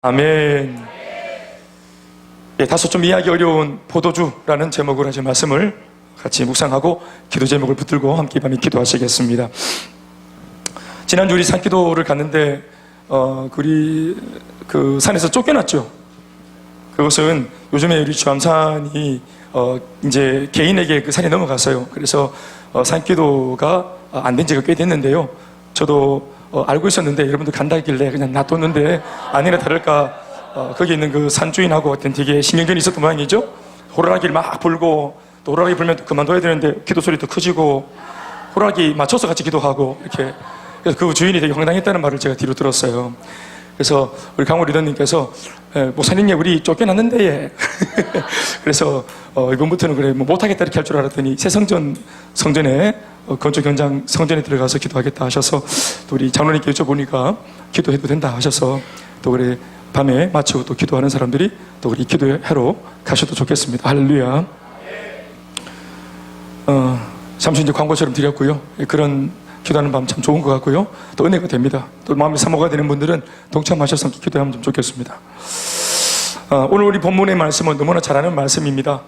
아멘. 예, 다소 좀 이해하기 어려운 포도주라는 제목으로 하신 말씀을 같이 묵상하고 기도 제목을 붙들고 함께 이 밤에 기도하시겠습니다. 지난주 우리 산기도를 갔는데 우리 그 산에서 쫓겨났죠. 그것은 요즘에 우리 주암산이 이제 개인에게 그 산이 넘어갔어요. 그래서 산기도가 안 된 지가 꽤 됐는데요. 저도 알고 있었는데 여러분들 간다길래 그냥 놔뒀는데 아니나 다를까 거기 있는 그 산주인하고 어떤 되게 신경전이 있었던 모양이죠. 호루라기를 막 불고 또 호루라기 불면 또 그만둬야 되는데 기도 소리도 커지고 호루라기 맞춰서 같이 기도하고 이렇게. 그래서 그 주인이 되게 황당했다는 말을 제가 뒤로 들었어요. 그래서 우리 강호 리더님께서 목사님, 우리 쫓겨났는데 예. 그래서 이번부터는 그래 뭐 못하겠다 이렇게 할 줄 알았더니 새 성전에 건축 현장 성전에 들어가서 기도하겠다 하셔서 또 우리 장로님께 여쭤보니까 기도해도 된다 하셔서 또 그래 밤에 마치고 또 기도하는 사람들이 또 우리 기도하러 가셔도 좋겠습니다. 할렐루야. 잠시 이제 광고처럼 드렸고요. 그런 기도하는 밤 참 좋은 것 같고요. 또 은혜가 됩니다. 또 마음이 사모가 되는 분들은 동참하셔서 기도하면 좀 좋겠습니다. 오늘 우리 본문의 말씀은 너무나 잘 아는 말씀입니다.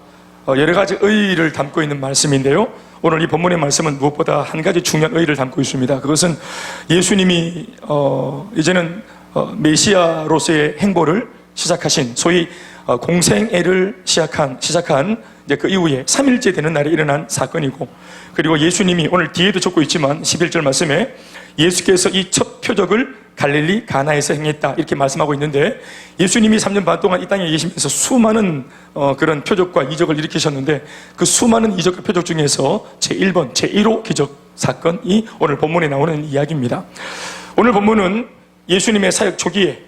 여러 가지 의의를 담고 있는 말씀인데요. 오늘 이 본문의 말씀은 무엇보다 한 가지 중요한 의의를 담고 있습니다. 그것은 예수님이 이제는 메시아로서의 행보를 시작하신 소위 공생애를 시작한 이제 그 이후에 3일째 되는 날에 일어난 사건이고, 그리고 예수님이 오늘 뒤에도 적고 있지만 11절 말씀에 예수께서 이 첫 표적을 갈릴리 가나에서 행했다 이렇게 말씀하고 있는데, 예수님이 3년 반 동안 이 땅에 계시면서 수많은 그런 표적과 이적을 일으키셨는데 그 수많은 이적과 표적 중에서 제1번 제1호 기적 사건이 오늘 본문에 나오는 이야기입니다. 오늘 본문은 예수님의 사역 초기에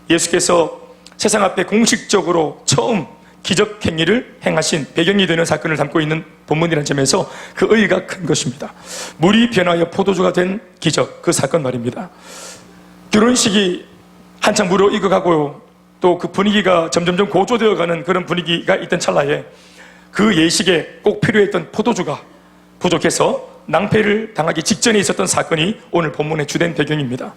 예수께서 세상 앞에 공식적으로 처음 기적 행위를 행하신 배경이 되는 사건을 담고 있는 본문이라는 점에서 그 의의가 큰 것입니다. 물이 변하여 포도주가 된 기적, 그 사건 말입니다. 결혼식이 한창 무르익어가고 또 그 분위기가 점점점 고조되어가는 그런 분위기가 있던 찰나에 그 예식에 꼭 필요했던 포도주가 부족해서 낭패를 당하기 직전에 있었던 사건이 오늘 본문의 주된 배경입니다.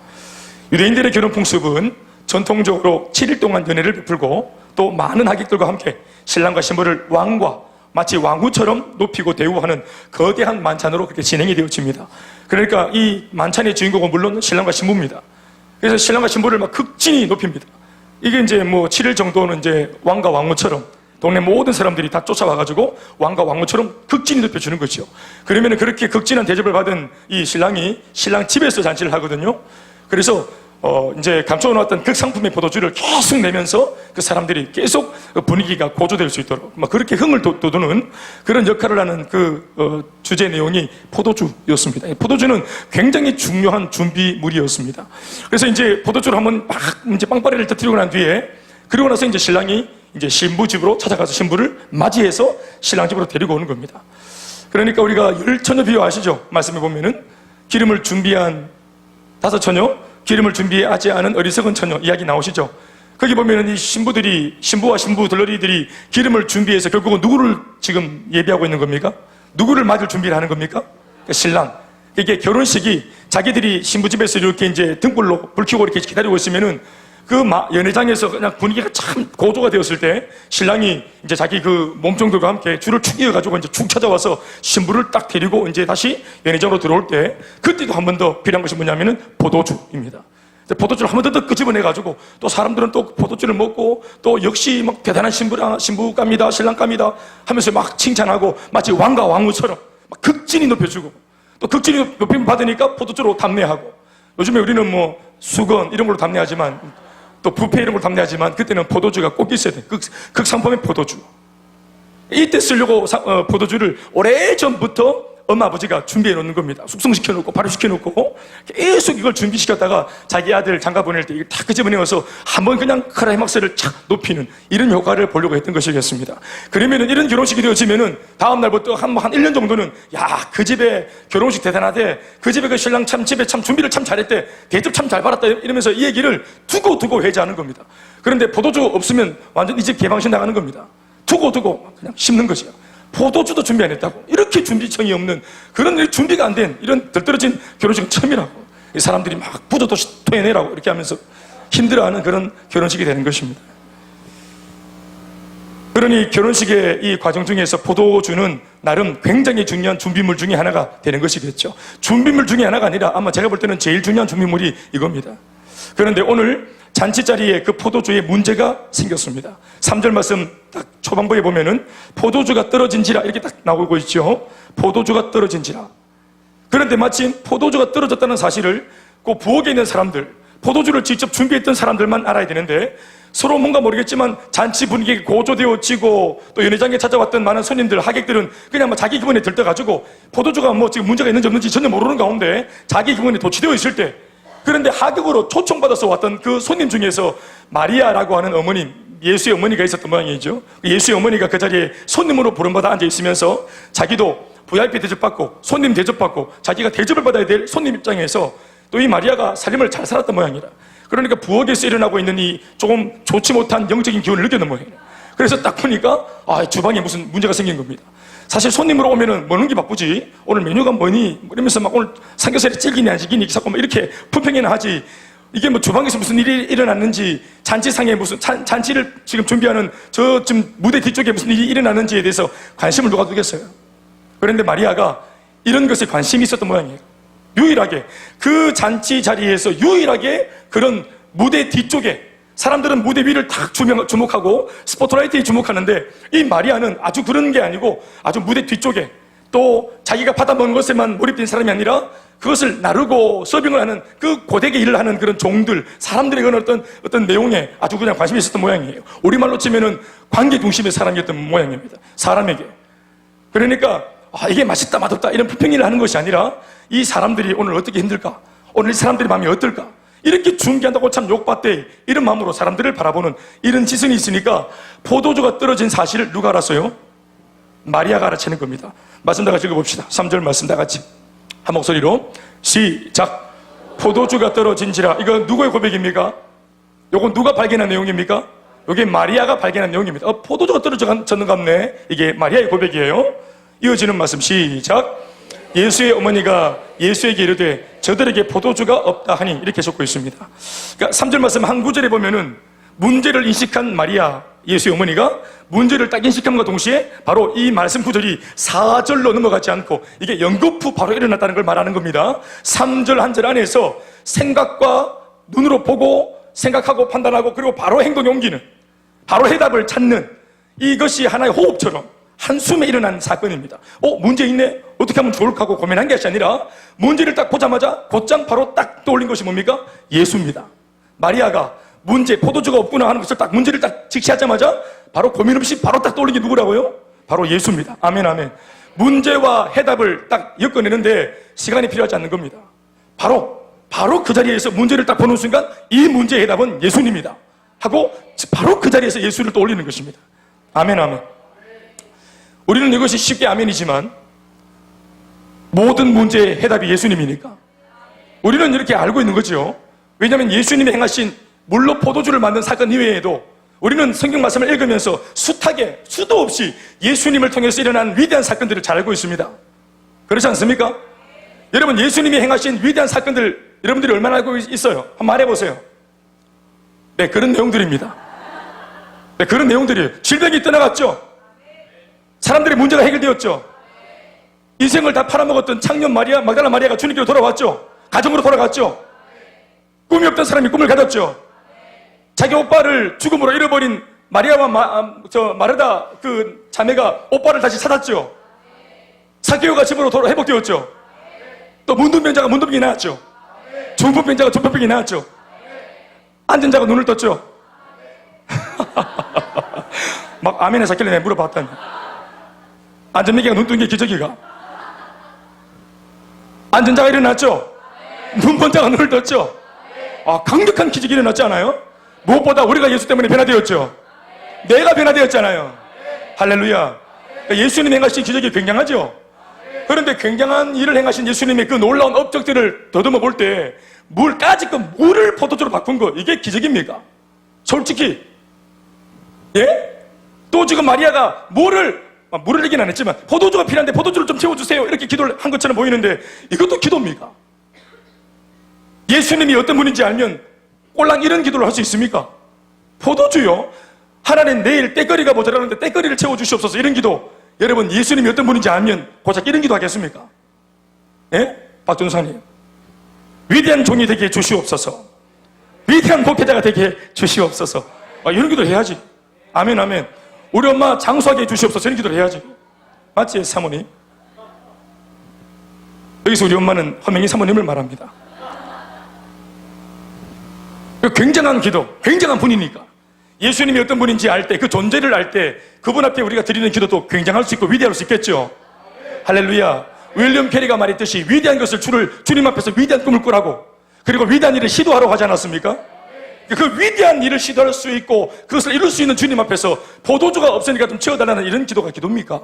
유대인들의 결혼 풍습은 전통적으로 7일 동안 연회를 베풀고 또 많은 하객들과 함께 신랑과 신부를 왕과 마치 왕후처럼 높이고 대우하는 거대한 만찬으로 그렇게 진행이 되어집니다. 그러니까 이 만찬의 주인공은 물론 신랑과 신부입니다. 그래서 신랑과 신부를 막 극진히 높입니다. 이게 이제 뭐 7일 정도는 이제 왕과 왕후처럼 동네 모든 사람들이 다 쫓아와가지고 왕과 왕후처럼 극진히 높여주는 거죠. 그러면 그렇게 극진한 대접을 받은 이 신랑이 신랑 집에서 잔치를 하거든요. 그래서 이제 감춰놓았던 극상품의 포도주를 계속 내면서 그 사람들이 계속 분위기가 고조될 수 있도록 막 그렇게 흥을 돋우는 그런 역할을 하는 그 주제 내용이 포도주였습니다. 포도주는 굉장히 중요한 준비물이었습니다. 그래서 이제 포도주를 한번 막 이제 빵빠레를 터뜨리고 난 뒤에, 그리고 나서 이제 신랑이 이제 신부 집으로 찾아가서 신부를 맞이해서 신랑 집으로 데리고 오는 겁니다. 그러니까 우리가 열처녀 비유 아시죠? 말씀해 보면은 기름을 준비한 5처녀, 기름을 준비하지 않은 어리석은 처녀 이야기 나오시죠? 거기 보면은 이 신부와 신부 들러리들이 기름을 준비해서 결국은 누구를 지금 예비하고 있는 겁니까? 누구를 맞을 준비를 하는 겁니까? 그러니까 신랑. 이게 결혼식이 자기들이 신부 집에서 이렇게 이제 등불로 불 켜고 이렇게 기다리고 있으면은 그 연회장에서 그냥 분위기가 참 고조가 되었을 때 신랑이 이제 자기 그 몸종들과 함께 줄을 축 이어가지고 이제 축 찾아와서 신부를 딱 데리고 이제 다시 연회장으로 들어올 때, 그때도 한 번 더 필요한 것이 뭐냐면은 포도주입니다. 포도주를 한 번 더 끄집어내가지고 또 사람들은 또 포도주를 먹고 또 역시 막 대단한 신부갑니다, 신랑갑니다 하면서 막 칭찬하고 마치 왕과 왕후처럼 막 극진히 높여주고, 또 극진히 높임 받으니까 포도주로 담례하고, 요즘에 우리는 뭐 수건 이런 걸로 담례하지만 또 뷔페 이런 걸 담례하지만 그때는 포도주가 꼭 있어야 돼. 극상품의 포도주. 이때 쓰려고 포도주를 오래전부터 엄마 아버지가 준비해 놓는 겁니다. 숙성시켜 놓고 발효시켜 놓고 계속 이걸 준비시켰다가 자기 아들 장가 보낼 때 이걸 다 끄집어내어서 한번 그냥 크라이막스를 착 높이는 이런 효과를 보려고 했던 것이겠습니다. 그러면은 이런 결혼식이 되어지면은 다음 날부터 한 1년 정도는 야, 그 집에 결혼식 대단하대, 그 집에 그 신랑 참 집에 참 준비를 참 잘했대, 대접 참 잘 받았다 이러면서 이 얘기를 두고 회자하는 겁니다. 그런데 포도주 없으면 완전 이 집 개방신 나가는 겁니다. 두고 그냥 씹는 것이야. 포도주도 준비 안 했다고. 이렇게 준비청이 없는 그런 준비가 안 된 이런 들떨어진 결혼식은 처음이라고. 이 사람들이 막 부도도 토해내라고 이렇게 하면서 힘들어하는 그런 결혼식이 되는 것입니다. 그러니 결혼식의 이 과정 중에서 포도주는 나름 굉장히 중요한 준비물 중에 하나가 되는 것이겠죠. 준비물 중에 하나가 아니라 아마 제가 볼 때는 제일 중요한 준비물이 이겁니다. 그런데 오늘 잔치 자리에 그 포도주에 문제가 생겼습니다. 3절 말씀 딱 초반부에 보면은 포도주가 떨어진지라 이렇게 딱 나오고 있죠. 포도주가 떨어진지라. 그런데 마침 포도주가 떨어졌다는 사실을 그 부엌에 있는 사람들, 포도주를 직접 준비했던 사람들만 알아야 되는데 서로 뭔가 모르겠지만 잔치 분위기가 고조되어지고 또 연회장에 찾아왔던 많은 손님들, 하객들은 그냥 뭐 자기 기분에 들떠가지고 포도주가 뭐 지금 문제가 있는지 없는지 전혀 모르는 가운데 자기 기분에 도취되어 있을 때, 그런데 하객으로 초청받아서 왔던 그 손님 중에서 마리아라고 하는 어머님, 예수의 어머니가 있었던 모양이죠. 예수의 어머니가 그 자리에 손님으로 부름받아 앉아 있으면서 자기도 VIP 대접받고 손님 대접받고 자기가 대접을 받아야 될 손님 입장에서 또 이 마리아가 삶을 잘 살았던 모양이라. 그러니까 부엌에서 일어나고 있는 이 조금 좋지 못한 영적인 기운을 느꼈는 모양이에요. 그래서 딱 보니까 주방에 무슨 문제가 생긴 겁니다. 사실 손님으로 오면은 먹는 게 바쁘지, 오늘 메뉴가 뭐니 이러면서 막 오늘 삼겹살이 찔기니 안 찔기니 자꾸 막 이렇게 품평이나 하지, 이게 뭐 주방에서 무슨 일이 일어났는지, 잔치상에 무슨 잔치를 지금 준비하는 저 지금 무대 뒤쪽에 무슨 일이 일어났는지에 대해서 관심을 누가 두겠어요. 그런데 마리아가 이런 것에 관심이 있었던 모양이에요. 유일하게 그 잔치 자리에서 유일하게 그런 무대 뒤쪽에, 사람들은 무대 위를 딱 주목하고 스포트라이트에 주목하는데 이 마리아는 아주 그런 게 아니고 아주 무대 뒤쪽에, 또 자기가 받아먹는 것에만 몰입된 사람이 아니라 그것을 나르고 서빙을 하는 그 고되게 일을 하는 그런 종들, 사람들의 그런 어떤 내용에 아주 그냥 관심이 있었던 모양이에요. 우리말로 치면은 관계 중심의 사람이었던 모양입니다. 사람에게. 그러니까 이게 맛있다 맛없다 이런 품평일을 하는 것이 아니라 이 사람들이 오늘 어떻게 힘들까, 오늘 이 사람들의 마음이 어떨까, 이렇게 준비한다고 참 욕받대, 이런 마음으로 사람들을 바라보는 이런 지성이 있으니까 포도주가 떨어진 사실을 누가 알았어요? 마리아가 알아채는 겁니다. 말씀 다 같이 읽어봅시다. 3절 말씀 다 같이 한 목소리로 시작. 포도주가 떨어진지라. 이거 누구의 고백입니까? 이거 누가 발견한 내용입니까? 이게 마리아가 발견한 내용입니다. 포도주가 떨어졌는 같네. 이게 마리아의 고백이에요. 이어지는 말씀 시작. 예수의 어머니가 예수에게 이르되 저들에게 포도주가 없다 하니, 이렇게 적고 있습니다. 그러니까 3절 말씀 한 구절에 보면은 문제를 인식한 마리아, 예수의 어머니가 문제를 딱 인식함과 동시에 바로 이 말씀 구절이 4절로 넘어가지 않고 이게 연거푸 바로 일어났다는 걸 말하는 겁니다. 3절 한 절 안에서 생각과 눈으로 보고 생각하고 판단하고 그리고 바로 행동에 옮기는, 바로 해답을 찾는, 이것이 하나의 호흡처럼 한숨에 일어난 사건입니다. 문제 있네? 어떻게 하면 좋을까 하고 고민한 것이 아니라 문제를 딱 보자마자 곧장 바로 딱 떠올린 것이 뭡니까? 예수입니다. 마리아가 문제, 포도주가 없구나 하는 것을 딱 문제를 딱 직시하자마자 바로 고민 없이 바로 딱 떠올린 게 누구라고요? 바로 예수입니다. 아멘 아멘. 문제와 해답을 딱 엮어내는데 시간이 필요하지 않는 겁니다. 바로 그 자리에서 문제를 딱 보는 순간 이 문제의 해답은 예수님이다 하고 바로 그 자리에서 예수를 떠올리는 것입니다. 아멘 아멘. 우리는 이것이 쉽게 아멘이지만 모든 문제의 해답이 예수님이니까 우리는 이렇게 알고 있는 거죠. 왜냐하면 예수님이 행하신 물로 포도주를 만든 사건 이외에도 우리는 성경 말씀을 읽으면서 숱하게 수도 없이 예수님을 통해서 일어난 위대한 사건들을 잘 알고 있습니다. 그렇지 않습니까? 여러분, 예수님이 행하신 위대한 사건들 여러분들이 얼마나 알고 있어요? 한번 말해보세요. 네, 그런 내용들입니다. 네, 그런 내용들이에요. 질병이 떠나갔죠. 사람들의 문제가 해결되었죠. 인생을 다 팔아먹었던 창년 마리아, magdalena 마리아가 주님께로 돌아왔죠. 가정으로 돌아갔죠. 꿈이 없던 사람이 꿈을 가졌죠. 자기 오빠를 죽음으로 잃어버린 마리아와 마르다 그 자매가 오빠를 다시 찾았죠. 사개오가 집으로 회복되었죠. 또 문둥병자가 문둥병이 나왔죠. 중풍병자가 중풍병이 나왔죠. 앉은 자가 눈을 떴죠. 막 아멘에 삭길래 내가 물어봤더니 안전매개가 눈 뜬 게 기적이가. 앉은 자가 일어났죠. 눈 본 자가 눈을 떴죠. 강력한 기적이 일어났지 않아요? 무엇보다 우리가 예수 때문에 변화되었죠. 내가 변화되었잖아요. 할렐루야. 그러니까 예수님이 행하신 기적이 굉장하죠. 그런데 굉장한 일을 행하신 예수님의 그 놀라운 업적들을 더듬어 볼 때 까짓 물을 포도주로 바꾼 거, 이게 기적입니까? 솔직히. 예? 또 지금 마리아가 물을 얘기는 안 했지만 포도주가 필요한데 포도주를 좀 채워주세요 이렇게 기도를 한 것처럼 보이는데 이것도 기도입니까? 예수님이 어떤 분인지 알면 꼴랑 이런 기도를 할 수 있습니까? 포도주요? 하나님 내일 때거리가 모자라는데 때거리를 채워주시옵소서, 이런 기도. 여러분, 예수님이 어떤 분인지 알면 고작 이런 기도 하겠습니까? 예? 박준사님, 위대한 종이 되게 해주시옵소서, 위대한 목회자가 되게 해주시옵소서, 이런 기도를 해야지. 아멘, 아멘. 우리 엄마 장수하게 해주시옵소서, 이런 기도를 해야지. 맞지, 사모님? 여기서 우리 엄마는 허명희 사모님을 말합니다. 굉장한 기도, 굉장한 분이니까. 예수님이 어떤 분인지 알 때, 그 존재를 알 때 그분 앞에 우리가 드리는 기도도 굉장할 수 있고 위대할 수 있겠죠. 할렐루야. 윌리엄 캐리가 말했듯이 위대한 것을 주님 앞에서 위대한 꿈을 꾸라고, 그리고 위대한 일을 시도하라고 하지 않았습니까? 그 위대한 일을 시도할 수 있고 그것을 이룰 수 있는 주님 앞에서 포도주가 없으니까 좀 채워달라는 이런 기도가 기도입니까?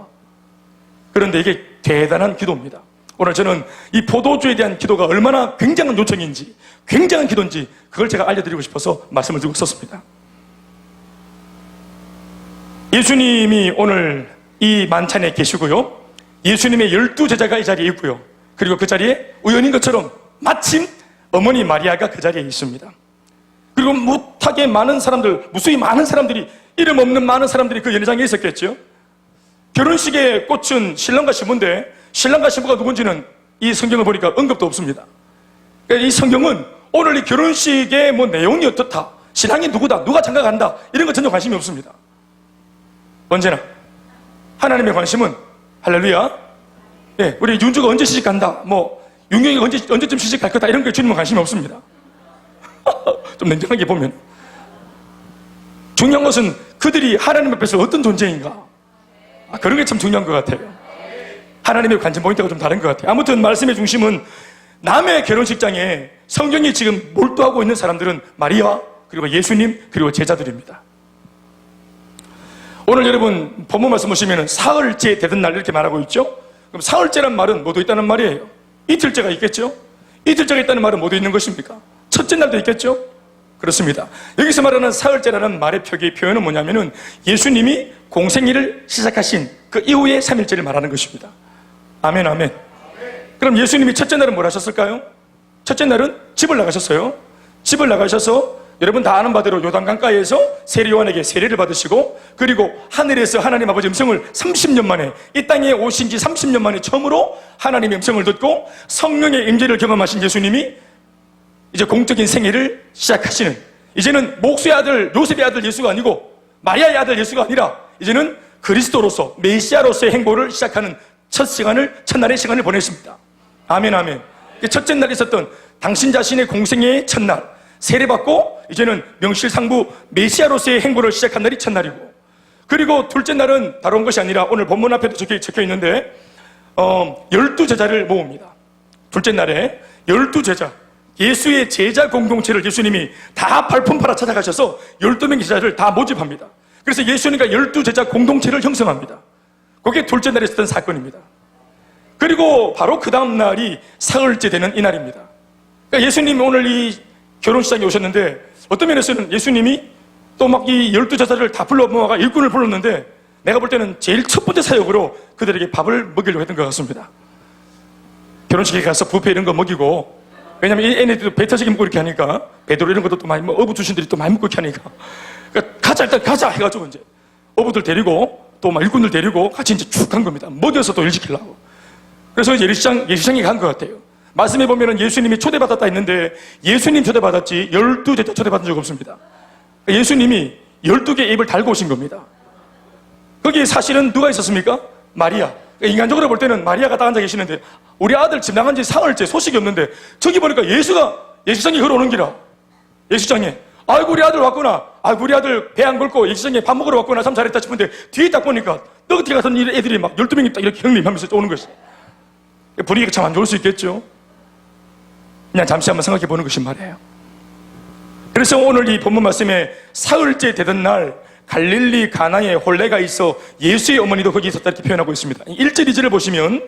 그런데 이게 대단한 기도입니다. 오늘 저는 이 포도주에 대한 기도가 얼마나 굉장한 요청인지, 굉장한 기도인지 그걸 제가 알려드리고 싶어서 말씀을 드리고 있었습니다. 예수님이 오늘 이 만찬에 계시고요, 예수님의 12제자가 이 자리에 있고요, 그리고 그 자리에 우연인 것처럼 마침 어머니 마리아가 그 자리에 있습니다. 그리고 무하게 많은 사람들, 무수히 많은 사람들이, 이름 없는 많은 사람들이 그 연회장에 있었겠죠. 결혼식에 꽂힌 신랑과 신부인데 신랑과 신부가 누군지는 이 성경을 보니까 언급도 없습니다. 이 성경은 오늘 이 결혼식의 내용이 어떻다, 신랑이 누구다, 누가 장가간다, 이런 거 전혀 관심이 없습니다. 언제나 하나님의 관심은, 할렐루야, 예, 우리 윤주가 언제 시집간다, 윤경이가 언제쯤 시집갈 거다, 이런 거에 주님은 관심이 없습니다. 좀 냉정하게 보면 중요한 것은 그들이 하나님 앞에서 어떤 존재인가, 그런 게 참 중요한 것 같아요. 하나님의 관심 포인트가 좀 다른 것 같아요. 아무튼 말씀의 중심은 남의 결혼식장에 성경이 지금 몰두하고 있는 사람들은 마리아, 그리고 예수님, 그리고 제자들입니다. 오늘 여러분 본문 말씀 보시면 사흘째 되던 날 이렇게 말하고 있죠. 그럼 사흘째란 말은 뭐도 있다는 말이에요? 이틀째가 있겠죠. 이틀째가 있다는 말은 뭐도 있는 것입니까? 첫째 날도 있겠죠. 그렇습니다. 여기서 말하는 사흘째라는 말의 표현은 뭐냐면은 예수님이 공생일을 시작하신 그 이후의 3일째를 말하는 것입니다. 아멘, 아멘. 그럼 예수님이 첫째 날은 뭘 하셨을까요? 첫째 날은 집을 나가셨어요. 집을 나가셔서 여러분 다 아는 바대로 요단강가에서 세례 요한에게 세례를 받으시고, 그리고 하늘에서 하나님 아버지 음성을 30년 만에, 이 땅에 오신 지 30년 만에 처음으로 하나님의 음성을 듣고 성령의 임재를 경험하신 예수님이 이제 공적인 생애를 시작하시는, 이제는 목수의 아들 요셉의 아들 예수가 아니고 마리아의 아들 예수가 아니라 이제는 그리스도로서 메시아로서의 행보를 시작하는 첫날의 시간을 보냈습니다. 아멘, 아멘. 첫째 날에 있었던 당신 자신의 공생애의 첫날, 세례받고 이제는 명실상부 메시아로서의 행보를 시작한 날이 첫날이고, 그리고 둘째 날은 다른 것이 아니라 오늘 본문 앞에도 적혀 있는데 12제자를 모읍니다. 둘째 날에 12제자, 예수의 제자 공동체를 예수님이 다 발품 팔아 찾아가셔서 12명의 제자를 다 모집합니다. 그래서 예수님과 12제자 공동체를 형성합니다. 그게 둘째 날에 있었던 사건입니다. 그리고 바로 그 다음 날이 사흘째 되는 이날입니다. 그러니까 예수님이 오늘 이 결혼식장에 오셨는데 어떤 면에서는 예수님이 또 막 이 12제자를 다 불러 모아가 일꾼을 불렀는데, 내가 볼 때는 제일 첫 번째 사역으로 그들에게 밥을 먹이려고 했던 것 같습니다. 결혼식에 가서 뷔페 이런 거 먹이고, 왜냐면 이 애네들도 배 터지게 먹고 이렇게 하니까, 배도로 이런 것도 또 많이, 어부 주신들이 또 많이 먹고 이렇게 하니까, 그러니까 가자, 일단 가자 해가지고 이제 어부들 데리고 또 막 일꾼들 데리고 같이 이제 쭉 간 겁니다. 먹여서 또 일 시키려고. 그래서 이제 예수장에 간 것 같아요. 말씀해 보면은 예수님이 초대받았다 했는데 예수님 초대받았지 12제자 초대받은 적 없습니다. 예수님이 12개의 입을 달고 오신 겁니다. 거기에 사실은 누가 있었습니까? 마리아. 인간적으로 볼 때는 마리아가 딱 앉아 계시는데, 우리 아들 집 나간 지 사흘째 소식이 없는데 저기 보니까 예수가 예수장에 걸어오는 기라. 예수장에, 아이고 우리 아들 왔구나, 아이고 우리 아들 배 안 긁고 예수장에 밥 먹으러 왔구나, 참 잘했다 싶은데 뒤에 딱 보니까 떡어떻게 가서 애들이 막 12명이 딱 이렇게 형님하면서 오는 것이, 분위기가 참 안 좋을 수 있겠죠. 그냥 잠시 한번 생각해 보는 것이 말이에요. 그래서 오늘 이 본문 말씀에 사흘째 되던 날 갈릴리 가나에 혼례가 있어 예수의 어머니도 거기 있었다 이렇게 표현하고 있습니다. 1절 2절을 보시면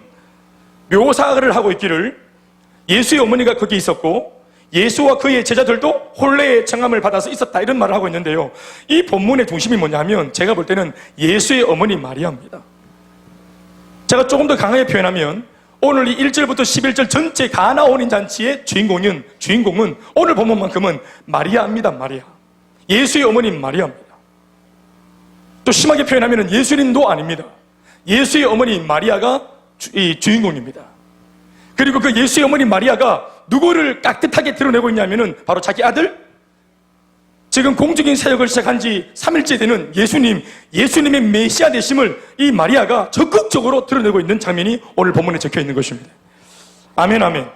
묘사를 하고 있기를 예수의 어머니가 거기 있었고 예수와 그의 제자들도 혼례의 청함을 받아서 있었다, 이런 말을 하고 있는데요, 이 본문의 중심이 뭐냐면 제가 볼 때는 예수의 어머니 마리아입니다. 제가 조금 더 강하게 표현하면 오늘 이 1절부터 11절 전체 가나 혼인잔치의 주인공은 오늘 본문만큼은 마리아입니다. 마리아. 예수의 어머님 마리아입니다. 또 심하게 표현하면 예수님도 아닙니다. 예수의 어머니 마리아가 주인공입니다. 그리고 그 예수의 어머니 마리아가 누구를 깍듯하게 드러내고 있냐면은 바로 자기 아들, 지금 공적인 사역을 시작한 지 3일째 되는 예수님의 메시아 되심을 이 마리아가 적극적으로 드러내고 있는 장면이 오늘 본문에 적혀 있는 것입니다. 아멘, 아멘.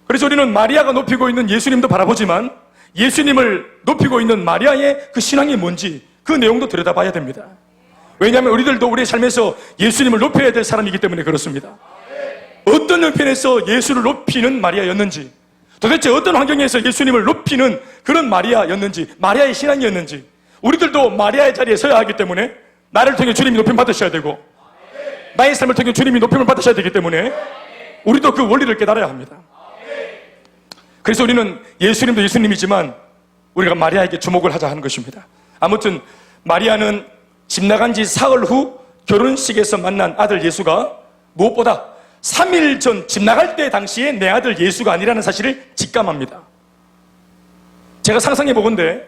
그래서 우리는 마리아가 높이고 있는 예수님도 바라보지만 예수님을 높이고 있는 마리아의 그 신앙이 뭔지 그 내용도 들여다봐야 됩니다. 왜냐하면 우리들도 우리의 삶에서 예수님을 높여야 될 사람이기 때문에 그렇습니다. 어떤 형편에서 예수를 높이는 마리아였는지, 도대체 어떤 환경에서 예수님을 높이는 그런 마리아였는지, 마리아의 신앙이었는지, 우리들도 마리아의 자리에 서야 하기 때문에 나를 통해 주님이 높임 받으셔야 되고 나의 삶을 통해 주님이 높임을 받으셔야 되기 때문에 우리도 그 원리를 깨달아야 합니다. 그래서 우리는 예수님도 예수님이지만 우리가 마리아에게 주목을 하자 하는 것입니다. 아무튼 마리아는 집 나간 지 사흘 후 결혼식에서 만난 아들 예수가 무엇보다 3일 전 집 나갈 때 당시에 내 아들 예수가 아니라는 사실을 직감합니다. 제가 상상해 보건대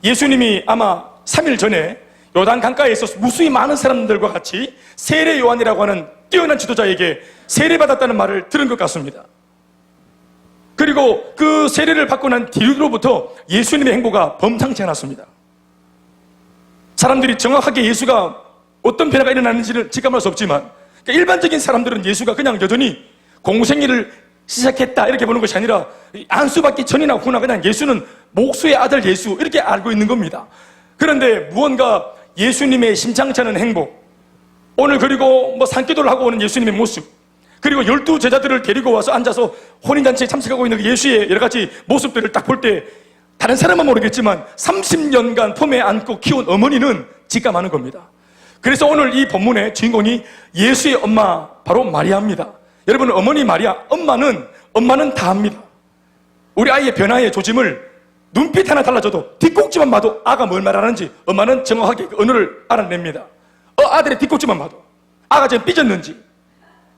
예수님이 아마 3일 전에 요단 강가에서 무수히 많은 사람들과 같이 세례 요한이라고 하는 뛰어난 지도자에게 세례받았다는 말을 들은 것 같습니다. 그리고 그 세례를 받고 난 뒤로부터 예수님의 행보가 범상치 않았습니다. 사람들이 정확하게 예수가 어떤 변화가 일어나는지를 직감할 수 없지만 그러니까 일반적인 사람들은 예수가 그냥 여전히 공생애를 시작했다 이렇게 보는 것이 아니라 안수받기 전이나 후나 그냥 예수는 목수의 아들 예수 이렇게 알고 있는 겁니다. 그런데 무언가 예수님의 심상치 않은 행보, 오늘 그리고 산기도를 하고 오는 예수님의 모습, 그리고 12 제자들을 데리고 와서 앉아서 혼인잔치에 참석하고 있는 예수의 여러 가지 모습들을 딱 볼 때 다른 사람은 모르겠지만 30년간 품에 안고 키운 어머니는 직감하는 겁니다. 그래서 오늘 이 본문의 주인공이 예수의 엄마 바로 마리아입니다. 여러분, 어머니 마리아, 엄마는 다 합니다. 우리 아이의 변화의 조짐을 눈빛 하나 달라져도 뒷꼭지만 봐도 아가 뭘 말하는지 엄마는 정확하게 그 언어를 알아냅니다. 아들의 뒷꼭지만 봐도 아가 지금 삐졌는지,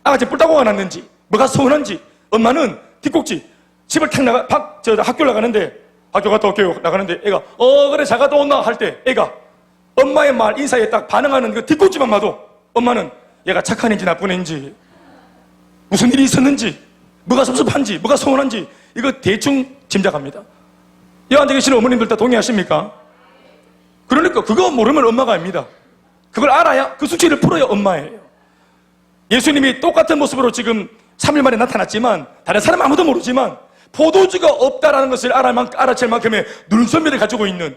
아가 지금 뿔따구가 났는지, 뭐가 서운한지 엄마는 뒷꼭지. 집을 탁 학교 나가는데 학교 갔다 올게요 나가는데 애가 그래 잘 갔다 온나 할 때 애가 엄마의 말 인사에 딱 반응하는 그 뒷꼭지만 봐도 엄마는 얘가 착한 애인지 나쁜 애인지, 무슨 일이 있었는지, 뭐가 섭섭한지, 뭐가 서운한지 이거 대충 짐작합니다. 여기 앉아 계시는 어머님들 다 동의하십니까? 그러니까 그거 모르면 엄마가 아닙니다. 그걸 알아야 그 수치를 풀어야 엄마예요. 예수님이 똑같은 모습으로 지금 3일 만에 나타났지만 다른 사람 아무도 모르지만 포도주가 없다라는 것을 알아챌 만큼의 눈썰미를 가지고 있는,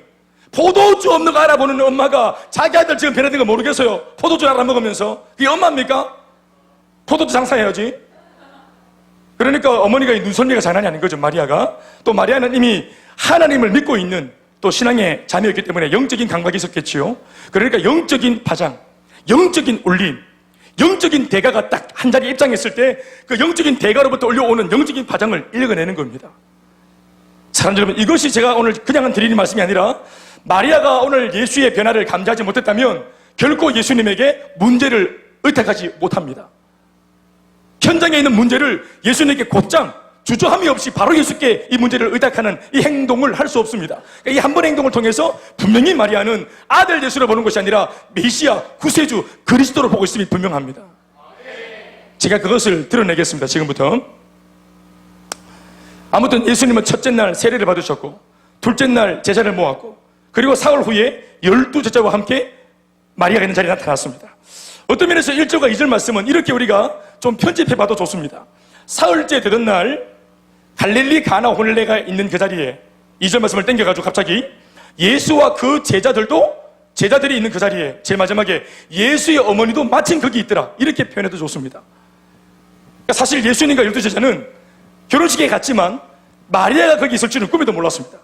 포도주 없는 거 알아보는 엄마가 자기 아들 지금 변화된 거 모르겠어요. 포도주 알아먹으면서 그게 엄마입니까? 포도주 장사해야지. 그러니까 어머니가 이 눈썰미가 장난이 아닌 거죠. 마리아가. 또 마리아는 이미 하나님을 믿고 있는 또 신앙의 자녀였기 때문에 영적인 감각이 있었겠지요. 그러니까 영적인 파장, 영적인 울림, 영적인 대가가 딱 한 자리에 입장했을 때 그 영적인 대가로부터 올려오는 영적인 파장을 읽어내는 겁니다. 사람들 여러분, 이것이 제가 오늘 그냥 드리는 말씀이 아니라 마리아가 오늘 예수의 변화를 감지하지 못했다면 결코 예수님에게 문제를 의탁하지 못합니다. 현장에 있는 문제를 예수님께 곧장 주저함이 없이 바로 예수께 이 문제를 의탁하는 이 행동을 할 수 없습니다. 그러니까 이 한 번의 행동을 통해서 분명히 마리아는 아들 예수를 보는 것이 아니라 메시아, 구세주, 그리스도를 보고 있음이 분명합니다. 제가 그것을 드러내겠습니다. 지금부터. 아무튼 예수님은 첫째 날 세례를 받으셨고 둘째 날 제자를 모았고 그리고 사흘 후에 12 제자와 함께 마리아가 있는 자리에 나타났습니다. 어떤 면에서 1절과 2절 말씀은 이렇게 우리가 좀 편집해봐도 좋습니다. 사흘째 되던 날 갈릴리 가나 혼례가 있는 그 자리에 2절 말씀을 땡겨가지고 갑자기 예수와 그 제자들이 있는 그 자리에 제일 마지막에 예수의 어머니도 마침 거기 있더라 이렇게 표현해도 좋습니다. 그러니까 사실 예수님과 12 제자는 결혼식에 갔지만 마리아가 거기 있을 줄은 꿈에도 몰랐습니다.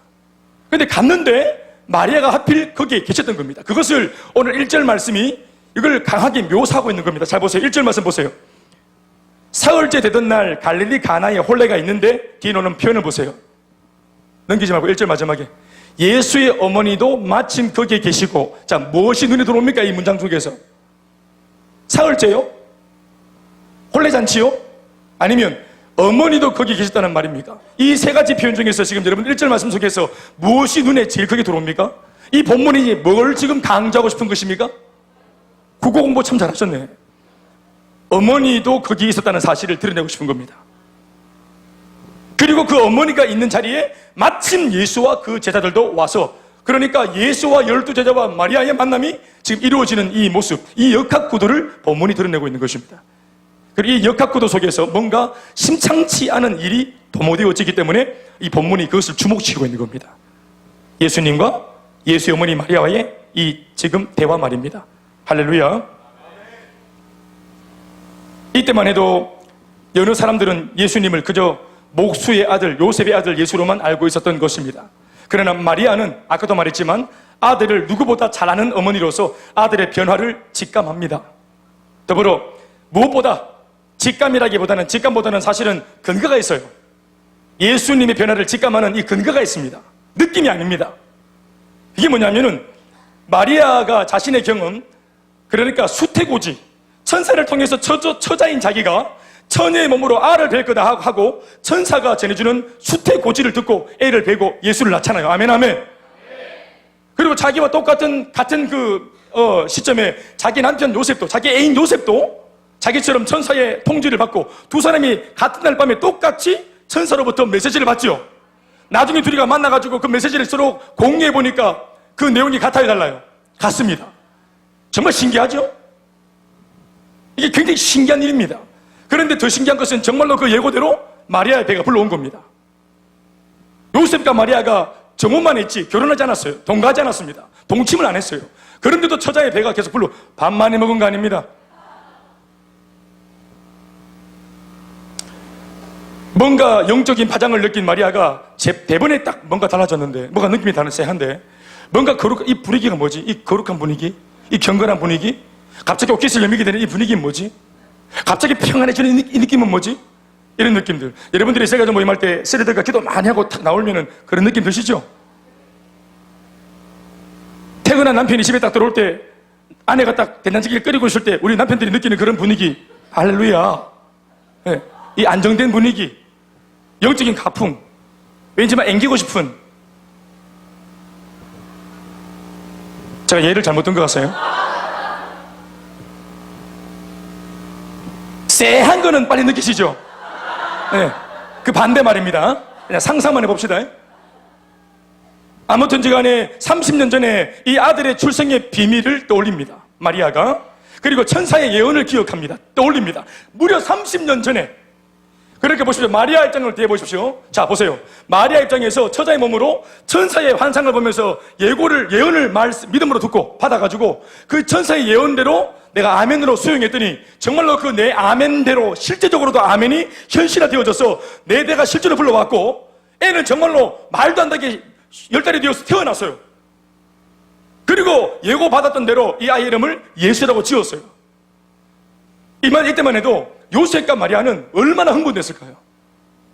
그런데 갔는데 마리아가 하필 거기에 계셨던 겁니다. 그것을 오늘 1절 말씀이 이걸 강하게 묘사하고 있는 겁니다. 잘 보세요. 1절 말씀 보세요. 사흘째 되던 날 갈릴리 가나에 혼례가 있는데 뒤에 오는 표현을 보세요. 넘기지 말고 1절 마지막에 예수의 어머니도 마침 거기에 계시고, 자, 무엇이 눈에 들어옵니까? 이 문장 중에서 사흘째요? 혼례잔치요? 아니면 어머니도 거기 계셨다는 말입니까? 이 세 가지 표현 중에서 지금 여러분 1절 말씀 속에서 무엇이 눈에 제일 크게 들어옵니까? 이 본문이 뭘 지금 강조하고 싶은 것입니까? 국어 공부 참 잘하셨네. 어머니도 거기에 있었다는 사실을 드러내고 싶은 겁니다. 그리고 그 어머니가 있는 자리에 마침 예수와 그 제자들도 와서, 그러니까 예수와 12제자와 마리아의 만남이 지금 이루어지는 이 모습, 이 역학구도를 본문이 드러내고 있는 것입니다. 그리고 이 역학구도 속에서 뭔가 심상치 않은 일이 도모되어지기 때문에 이 본문이 그것을 주목시키고 있는 겁니다. 예수님과 예수의 어머니 마리아와의 이 지금 대화 말입니다. 할렐루야. 이때만 해도 여느 사람들은 예수님을 그저 목수의 아들, 요셉의 아들 예수로만 알고 있었던 것입니다. 그러나 마리아는 아까도 말했지만 아들을 누구보다 잘 아는 어머니로서 아들의 변화를 직감합니다. 더불어 무엇보다 직감보다는 사실은 근거가 있어요. 예수님의 변화를 직감하는 이 근거가 있습니다. 느낌이 아닙니다. 이게 뭐냐면은 마리아가 자신의 경험, 그러니까 수태고지, 천사를 통해서 처자인 자기가 처녀의 몸으로 알을 뵐 거다 하고 천사가 전해주는 수태고지를 듣고 애를 베고 예수를 낳잖아요. 아멘, 아멘. 그리고 자기와 같은 시점에 자기 남편 요셉도, 자기 애인 요셉도 자기처럼 천사의 통지를 받고 두 사람이 같은 날 밤에 똑같이 천사로부터 메시지를 받죠. 나중에 둘이가 만나가지고 그 메시지를 서로 공유해 보니까 그 내용이 같아요, 달라요? 같습니다. 정말 신기하죠? 이게 굉장히 신기한 일입니다. 그런데 더 신기한 것은 정말로 그 예고대로 마리아의 배가 불러온 겁니다. 요셉과 마리아가 정혼만 했지 결혼하지 않았어요. 동거하지 않았습니다. 동침을 안 했어요. 그런데도 처자의 배가 계속 밥 많이 먹은 거 아닙니다. 뭔가 영적인 파장을 느낀 마리아가 대번에 딱 뭔가 달라졌는데, 뭔가 느낌이 쎄한데, 뭔가 이 분위기가 뭐지? 이 거룩한 분위기? 이 경건한 분위기? 갑자기 옷깃을 여미게 되는 이 분위기는 뭐지? 갑자기 평안해지는 이 느낌은 뭐지? 이런 느낌들. 여러분들이 세가족 모임할 때 세대들과 기도 많이 하고 탁 나오면은 그런 느낌 드시죠? 퇴근한 남편이 집에 딱 들어올 때 아내가 딱 된장찌개를 끓이고 있을 때 우리 남편들이 느끼는 그런 분위기. 할렐루야. 네. 이 안정된 분위기, 영적인 가풍, 왠지 막 앵기고 싶은. 제가 예를 잘못 든 것 같아요. 쎄한 거는 빨리 느끼시죠? 네. 그 반대 말입니다. 그냥 상상만 해봅시다. 아무튼 간에 30년 전에 이 아들의 출생의 비밀을 떠올립니다. 마리아가. 그리고 천사의 예언을 기억합니다. 떠올립니다. 무려 30년 전에. 그렇게 보십시오. 마리아 입장을 대해 보십시오. 자, 보세요. 마리아 입장에서 처자의 몸으로 천사의 환상을 보면서 예언을 믿음으로 듣고 받아가지고 그 천사의 예언대로 내가 아멘으로 수용했더니 정말로 그 내 아멘대로 실제적으로도 아멘이 현실화되어져서 내 배가 실제로 불러왔고 애는 정말로 말도 안 되게 10달이 되어서 태어났어요. 그리고 예고받았던 대로 이 아이 이름을 예수라고 지었어요. 이때만 해도 요셉과 마리아는 얼마나 흥분했을까요?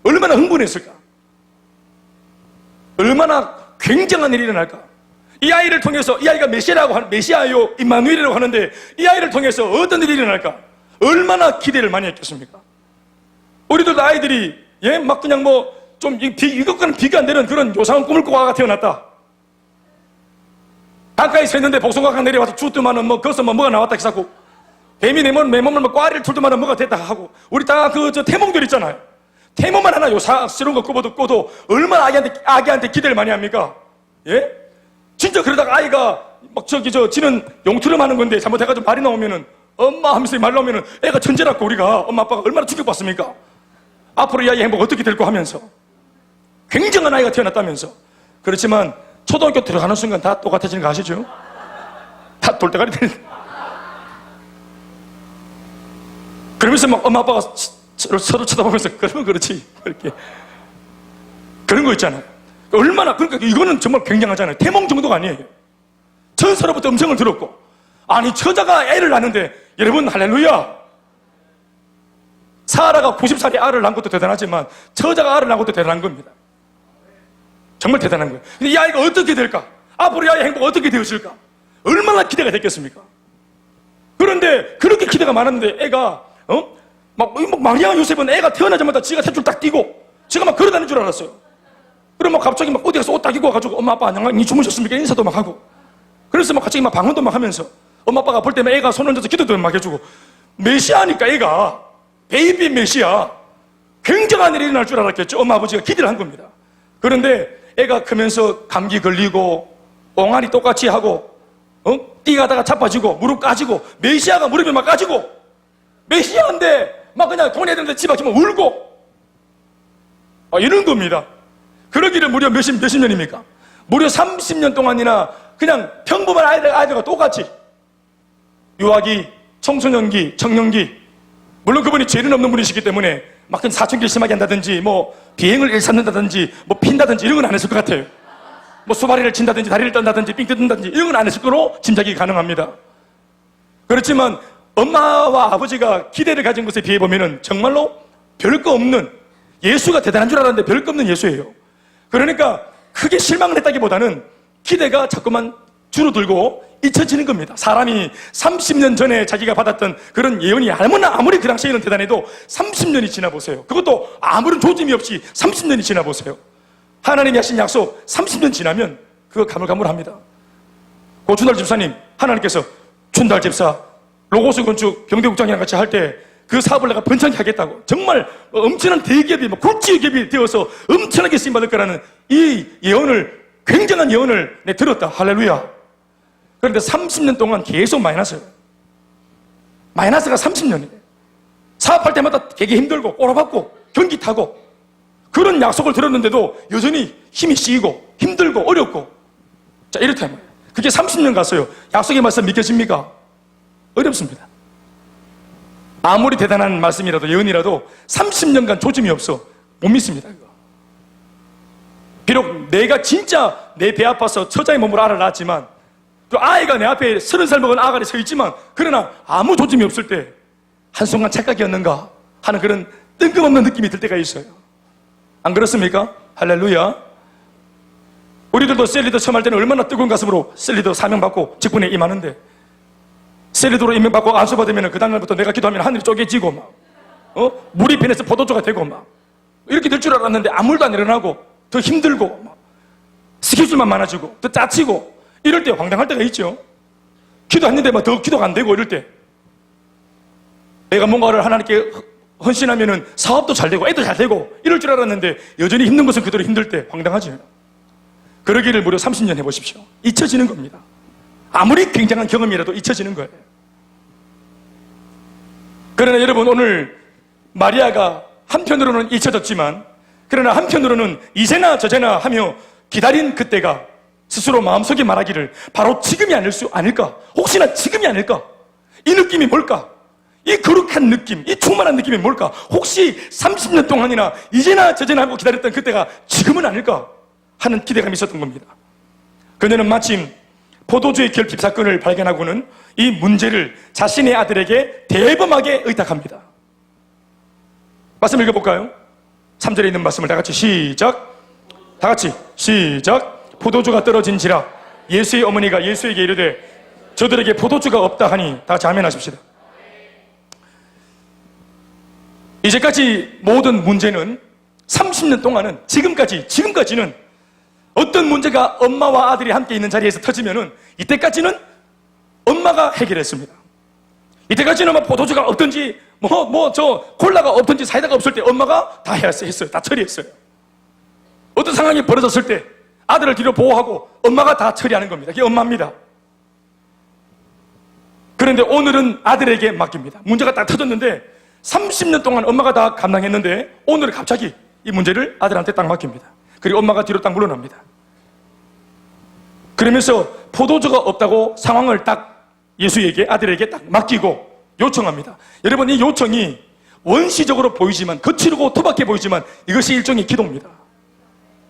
얼마나 흥분했을까? 얼마나 굉장한 일이 일어날까? 이 아이를 통해서, 이 아이가 메시아요 임마누엘이라고 하는데 이 아이를 통해서 어떤 일이 일어날까? 얼마나 기대를 많이 했겠습니까? 우리들도 아이들이 막 그냥 이것과는 비가 안 되는 그런 요상한 꿈을 꾸고 아가 태어났다. 강가에서 있는데 복숭아가 내려와서 주더만은 거기서 뭐가 나왔다 해서 뱀이 내 몸을 꽈리를 틀더만은 뭐가 됐다 하고, 우리 다 태몽들 있잖아요. 태몽만 하나 요사스러운 거 꿔도 얼마나 아기한테 기대를 많이 합니까? 예? 진짜 그러다가 아이가 지는 용투름 하는 건데 잘못해가지고 말이 나오면은 엄마 하면서 말 나오면은 애가 천재라고 우리가 엄마 아빠가 얼마나 충격받습니까? 앞으로 이 아이의 행복 어떻게 될까 하면서 굉장한 아이가 태어났다면서. 그렇지만 초등학교 들어가는 순간 다 똑같아지는 거 아시죠? 다 돌대가리 되는. 그러면서 엄마 아빠가 서로 쳐다보면서 그러면 그렇지 이렇게 그런 거 있잖아요. 얼마나, 그러니까 이거는 정말 굉장하잖아요. 태몽 정도가 아니에요. 천사로부터 음성을 들었고, 아니 처자가 애를 낳는데, 여러분 할렐루야. 사라가 90살에 알을 낳은 것도 대단하지만 처자가 알을 낳은 것도 대단한 겁니다. 정말 대단한 거예요. 근데 이 아이가 어떻게 될까? 앞으로 이 아이의 행복 어떻게 되었을까? 얼마나 기대가 됐겠습니까? 그런데 그렇게 기대가 많았는데 애가 마리아 요셉은 애가 태어나자마자 지가 탯줄 딱 띄고 지가 막 걸어다니는 줄 알았어요. 그럼 막 갑자기 막 어디 가서 옷 딱 입고 와가지고 엄마 아빠 안녕하니 주무셨습니까? 인사도 막 하고. 그래서 막 갑자기 막 방언도 막 하면서 엄마 아빠가 볼 때면 애가 손 얹어서 기도도 막 해주고. 메시아니까 애가 베이비 메시아 굉장한 일이 일어날 줄 알았겠죠. 엄마 아버지가 기대를 한 겁니다. 그런데 애가 크면서 감기 걸리고 옹알이 똑같이 하고 뛰가다가 자빠지고 무릎 까지고 메시아가 무릎이 막 까지고 메시아인데 막 그냥 돈해야 되는데 집 앞에 울고 이런 겁니다. 그러기를 무려 몇십 년입니까? 무려 30년 동안이나 그냥 평범한 아이들과 똑같이 유아기, 청소년기, 청년기, 물론 그분이 죄는 없는 분이시기 때문에 막 사춘기를 심하게 한다든지 뭐 비행을 일삼는다든지 뭐 핀다든지 이런 건 안 했을 것 같아요. 뭐 수바리를 친다든지 다리를 떤다든지 삥 뜯는다든지 이런 건 안 했을 거로 짐작이 가능합니다. 그렇지만 엄마와 아버지가 기대를 가진 것에 비해 보면은 정말로 별거 없는, 예수가 대단한 줄 알았는데 별거 없는 예수예요. 그러니까 크게 실망을 했다기보다는 기대가 자꾸만 줄어들고 잊혀지는 겁니다. 사람이 30년 전에 자기가 받았던 그런 예언이 아무리 그 당시에는 대단해도 30년이 지나 보세요. 그것도 아무런 조짐이 없이 30년이 지나 보세요. 하나님이 하신 약속 30년 지나면 그거 가물가물합니다. 고춘달 집사님, 하나님께서 춘달 집사 로고스 건축 경대국장이랑 같이 할 때 그 사업을 내가 번창케 하겠다고 정말 엄청난 대기업이 굴지 기업이 되어서 엄청나게 쓰임받을 거라는 이 예언을, 굉장한 예언을 내가 들었다. 할렐루야. 그런데 30년 동안 계속 마이너스예요. 마이너스가 30년이에요. 사업할 때마다 되게 힘들고 꼬라박고 경기 타고 그런 약속을 들었는데도 여전히 힘이 씌이고 힘들고 어렵고, 자 이렇다 말이에요. 그게 30년 갔어요. 약속의 말씀 믿겨집니까? 어렵습니다. 아무리 대단한 말씀이라도 예언이라도 30년간 조짐이 없어 못 믿습니다. 이거. 비록 내가 진짜 내 배 아파서 처자의 몸으로 알아 낳았지만 그 아이가 내 앞에 30살 먹은 아가리 서 있지만 그러나 아무 조짐이 없을 때 한순간 착각이었는가 하는 그런 뜬금없는 느낌이 들 때가 있어요. 안 그렇습니까? 할렐루야. 우리들도 셀리더 처음 할 때는 얼마나 뜨거운 가슴으로 셀리더 사명받고 직분에 임하는데, 셀리더로 임명받고 안수받으면 그 다음날부터 내가 기도하면 하늘이 쪼개지고 막 물이 변해서 포도주가 되고 막 이렇게 될 줄 알았는데 아무 일도 안 일어나고 더 힘들고 막 스케줄만 많아지고 더 짜치고 이럴 때 황당할 때가 있죠. 기도했는데 막 더 기도가 안 되고 이럴 때 내가 뭔가를 하나님께 헌신하면은 사업도 잘 되고 애도 잘 되고 이럴 줄 알았는데 여전히 힘든 것은 그대로 힘들 때 황당하죠. 그러기를 무려 30년 해보십시오. 잊혀지는 겁니다. 아무리 굉장한 경험이라도 잊혀지는 거예요. 그러나 여러분, 오늘 마리아가 한편으로는 잊혀졌지만 그러나 한편으로는 이제나 저제나 하며 기다린 그때가 스스로 마음속에 말하기를 바로 지금이 아닐까? 혹시나 지금이 아닐까? 이 느낌이 뭘까? 이 거룩한 느낌, 이 충만한 느낌이 뭘까? 혹시 30년 동안이나 이제나 저제나 하고 기다렸던 그때가 지금은 아닐까? 하는 기대감이 있었던 겁니다. 그녀는 마침 포도주의 결핍 사건을 발견하고는 이 문제를 자신의 아들에게 대범하게 의탁합니다. 말씀 읽어볼까요? 3절에 있는 말씀을 다 같이 시작. 다 같이 시작. 포도주가 떨어진지라 예수의 어머니가 예수에게 이르되 저들에게 포도주가 없다 하니 다 같이 아멘 하십시다. 이제까지 모든 문제는 30년 동안은 지금까지는 어떤 문제가 엄마와 아들이 함께 있는 자리에서 터지면은 이때까지는 엄마가 해결했습니다. 이때까지는 뭐 포도주가 없든지 저 콜라가 없든지 사이다가 없을 때 엄마가 다 했어요. 다 처리했어요. 어떤 상황이 벌어졌을 때 아들을 뒤로 보호하고 엄마가 다 처리하는 겁니다. 그게 엄마입니다. 그런데 오늘은 아들에게 맡깁니다. 문제가 딱 터졌는데 30년 동안 엄마가 다 감당했는데 오늘 갑자기 이 문제를 아들한테 딱 맡깁니다. 그리고 엄마가 뒤로 딱 물러납니다. 그러면서 포도주가 없다고 상황을 딱 예수에게, 아들에게 딱 맡기고 요청합니다. 여러분, 이 요청이 원시적으로 보이지만, 거칠고 투박해 보이지만 이것이 일종의 기도입니다.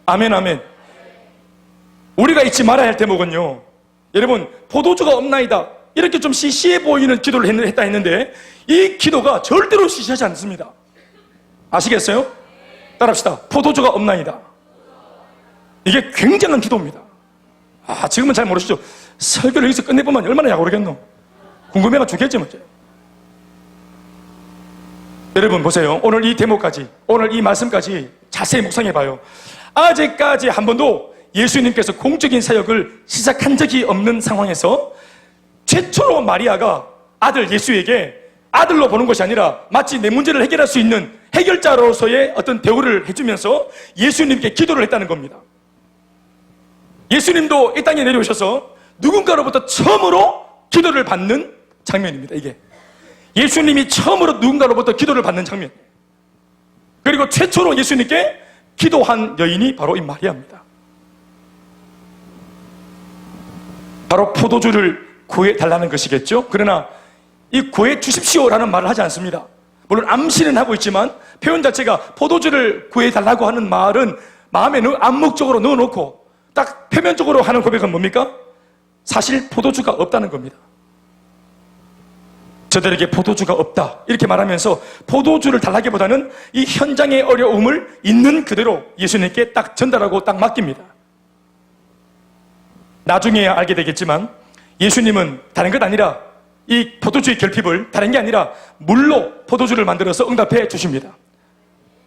아멘, 아멘. 우리가 잊지 말아야 할 대목은요, 여러분, 포도주가 없나이다 이렇게 좀 시시해 보이는 기도를 했다 했는데 이 기도가 절대로 시시하지 않습니다. 아시겠어요? 따라합시다. 포도주가 없나이다. 이게 굉장한 기도입니다. 지금은 잘 모르시죠? 설교를 여기서 끝내보면 얼마나 약 오르겠노? 궁금해가 죽겠지, 뭐죠? 여러분 보세요. 오늘 이 대목까지, 오늘 이 말씀까지 자세히 묵상해 봐요. 아직까지 한 번도 예수님께서 공적인 사역을 시작한 적이 없는 상황에서 최초로 마리아가 아들 예수에게 아들로 보는 것이 아니라 마치 내 문제를 해결할 수 있는 해결자로서의 어떤 대우를 해주면서 예수님께 기도를 했다는 겁니다. 예수님도 이 땅에 내려오셔서 누군가로부터 처음으로 기도를 받는 장면입니다. 이게 예수님이 처음으로 누군가로부터 기도를 받는 장면, 그리고 최초로 예수님께 기도한 여인이 바로 이 마리아입니다. 바로 포도주를 구해달라는 것이겠죠. 그러나 이 구해 주십시오라는 말을 하지 않습니다. 물론 암시는 하고 있지만 표현 자체가 포도주를 구해달라고 하는 말은 마음에 암묵적으로 넣어놓고 딱 표면적으로 하는 고백은 뭡니까? 사실 포도주가 없다는 겁니다. 저들에게 포도주가 없다 이렇게 말하면서 포도주를 달라기보다는 이 현장의 어려움을 있는 그대로 예수님께 딱 전달하고 딱 맡깁니다. 나중에야 알게 되겠지만 예수님은 다른 것 아니라 이 포도주의 결핍을 다른 게 아니라 물로 포도주를 만들어서 응답해 주십니다.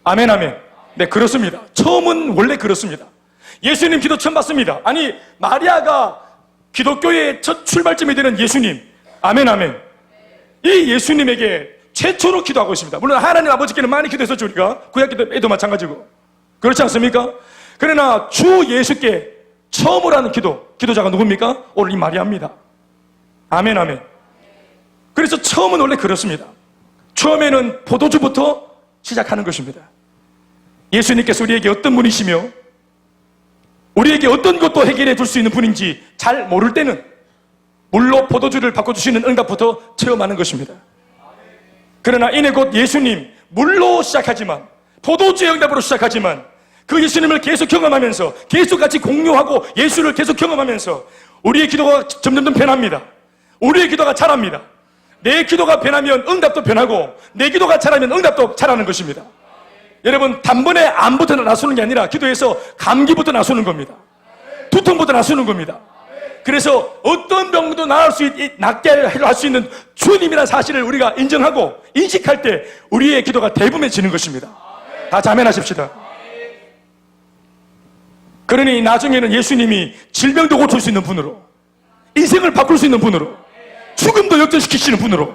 아멘 아멘. 네, 그렇습니다. 처음은 원래 그렇습니다. 예수님 기도 처음 받습니다. 아니 마리아가 기독교의 첫 출발점이 되는 예수님, 아멘 아멘. 이 예수님에게 최초로 기도하고 있습니다. 물론 하나님 아버지께는 많이 기도했었죠. 우리가 구약기도에도 마찬가지고 그렇지 않습니까? 그러나 주 예수께 처음으로 하는 기도자가 누굽니까? 오늘 이 마리아입니다. 아멘 아멘. 그래서 처음은 원래 그렇습니다. 처음에는 포도주부터 시작하는 것입니다. 예수님께서 우리에게 어떤 분이시며 우리에게 어떤 것도 해결해 줄 수 있는 분인지 잘 모를 때는 물로 포도주를 바꿔주시는 응답부터 체험하는 것입니다. 그러나 이내 곧 예수님 물로 시작하지만 포도주의 응답으로 시작하지만 그 예수님을 계속 경험하면서 계속 같이 공유하고 예수를 계속 경험하면서 우리의 기도가 점점 변합니다. 우리의 기도가 자랍니다. 내 기도가 변하면 응답도 변하고 내 기도가 자라면 응답도 자라는 것입니다. 여러분 단번에 암부터 나서는 게 아니라 기도에서 감기부터 나서는 겁니다. 두통부터 나서는 겁니다. 그래서 어떤 병도 낫게 할 수 있는 주님이라는 사실을 우리가 인정하고 인식할 때 우리의 기도가 대분해지는 것입니다. 다 자매하십시다. 그러니 나중에는 예수님이 질병도 고칠 수 있는 분으로, 인생을 바꿀 수 있는 분으로, 죽음도 역전시키시는 분으로,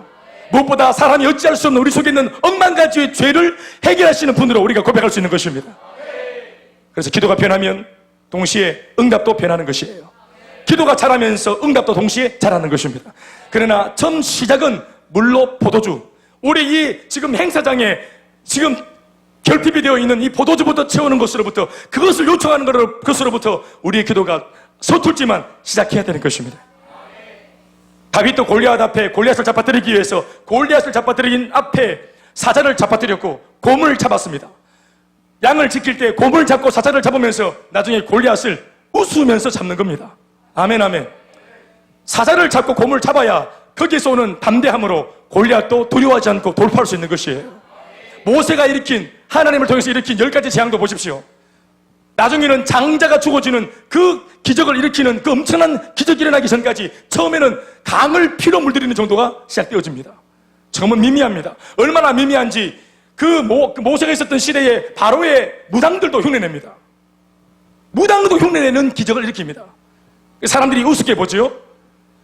무엇보다 사람이 어찌할 수 없는 우리 속에 있는 억만 가지의 죄를 해결하시는 분으로 우리가 고백할 수 있는 것입니다. 그래서 기도가 변하면 동시에 응답도 변하는 것이에요. 기도가 자라면서 응답도 동시에 자라는 것입니다. 그러나 처음 시작은 물로 포도주, 우리 이 지금 행사장에 지금 결핍이 되어 있는 이 포도주부터 채우는 것으로부터, 그것을 요청하는 것으로부터 우리의 기도가 서툴지만 시작해야 되는 것입니다. 다윗도 골리앗 앞에 골리앗을 잡아뜨리기 위해서 골리앗을 잡아뜨린 앞에 사자를 잡아뜨렸고 곰을 잡았습니다. 양을 지킬 때 곰을 잡고 사자를 잡으면서 나중에 골리앗을 웃으면서 잡는 겁니다. 아멘 아멘. 사자를 잡고 곰을 잡아야 거기서 오는 담대함으로 골리앗도 두려워하지 않고 돌파할 수 있는 것이에요. 모세가 일으킨, 하나님을 통해서 일으킨 10가지 재앙도 보십시오. 나중에는 장자가 죽어지는 그 기적을 일으키는 그 엄청난 기적이 일어나기 전까지 처음에는 강을 피로 물들이는 정도가 시작되어집니다. 처음은 미미합니다. 얼마나 미미한지 그 모세가 있었던 시대에 바로의 무당들도 흉내냅니다. 무당도 흉내내는 기적을 일으킵니다. 사람들이 우습게 보죠.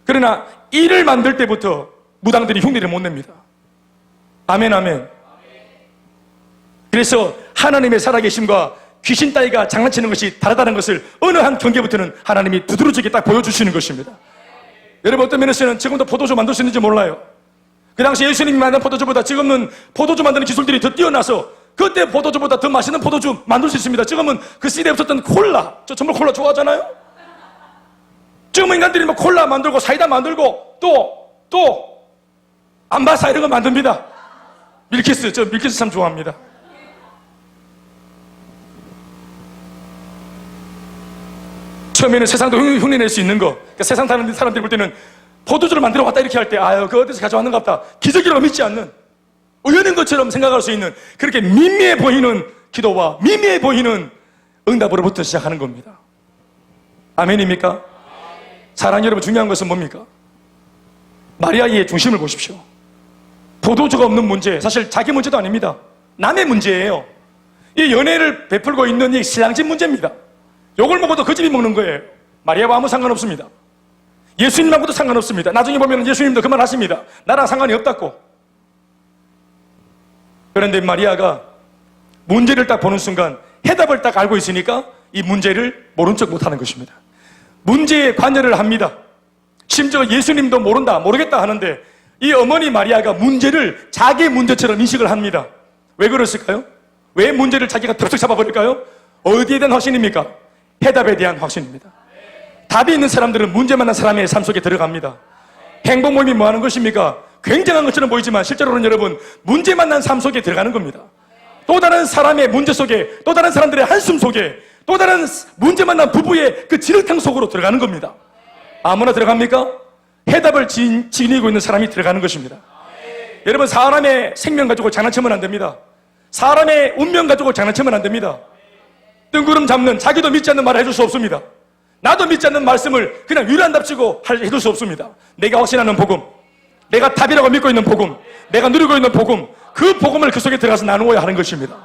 그러나 일을 만들 때부터 무당들이 흉내를 못 냅니다. 아멘 아멘. 그래서 하나님의 살아계심과 귀신 따위가 장난치는 것이 다르다는 것을 어느 한 경계부터는 하나님이 두드러지게 딱 보여주시는 것입니다. 여러분 어떤 면에서는 지금도 포도주 만들 수 있는지 몰라요. 그 당시 예수님이 만든 포도주보다 지금은 포도주 만드는 기술들이 더 뛰어나서 그때 포도주보다 더 맛있는 포도주 만들 수 있습니다. 지금은 그 시대에 없었던 콜라, 저 정말 콜라 좋아하잖아요. 지금 인간들이 뭐 콜라 만들고 사이다 만들고 또 암바사 이런 거 만듭니다. 밀키스, 저 밀키스 참 좋아합니다. 처음에는 세상도 흉내낼 수 있는 거, 그러니까 세상 사람들이 볼 때는 포도주를 만들어 왔다 이렇게 할 때 아유 그거 어디서 가져왔는가 보다 기적이라고 믿지 않는, 우연인 것처럼 생각할 수 있는 그렇게 미미해 보이는 기도와 미미해 보이는 응답으로부터 시작하는 겁니다. 아멘입니까? 사랑하는 여러분, 중요한 것은 뭡니까? 마리아의 중심을 보십시오. 포도주가 없는 문제, 사실 자기 문제도 아닙니다. 남의 문제예요. 이 연애를 베풀고 있는 이 신랑집 문제입니다. 요걸 먹어도 그 집이 먹는 거예요. 마리아와 아무 상관없습니다. 예수님하고도 상관없습니다. 나중에 보면 예수님도 그만하십니다. 나랑 상관이 없다고. 그런데 마리아가 문제를 딱 보는 순간 해답을 딱 알고 있으니까 이 문제를 모른 척 못하는 것입니다. 문제에 관여를 합니다. 심지어 예수님도 모르겠다 하는데 이 어머니 마리아가 문제를 자기 문제처럼 인식을 합니다. 왜 그랬을까요? 왜 문제를 자기가 덥석 잡아버릴까요? 어디에 대한 확신입니까? 해답에 대한 확신입니다. 답이 있는 사람들은 문제 만난 사람의 삶 속에 들어갑니다. 행복 모임이 뭐 하는 것입니까? 굉장한 것처럼 보이지만 실제로는 여러분 문제 만난 삶 속에 들어가는 겁니다. 또 다른 사람의 문제 속에, 또 다른 사람들의 한숨 속에, 또 다른 문제 만난 부부의 그 지륵탕 속으로 들어가는 겁니다. 아무나 들어갑니까? 해답을 지니고 있는 사람이 들어가는 것입니다. 여러분, 사람의 생명 가지고 장난치면 안 됩니다. 사람의 운명 가지고 장난치면 안 됩니다. 뜬구름 잡는, 자기도 믿지 않는 말을 해줄 수 없습니다. 나도 믿지 않는 말씀을 그냥 유란답시고 해줄 수 없습니다. 내가 확신하는 복음, 내가 답이라고 믿고 있는 복음, 내가 누리고 있는 복음, 그 복음을 그 속에 들어가서 나누어야 하는 것입니다.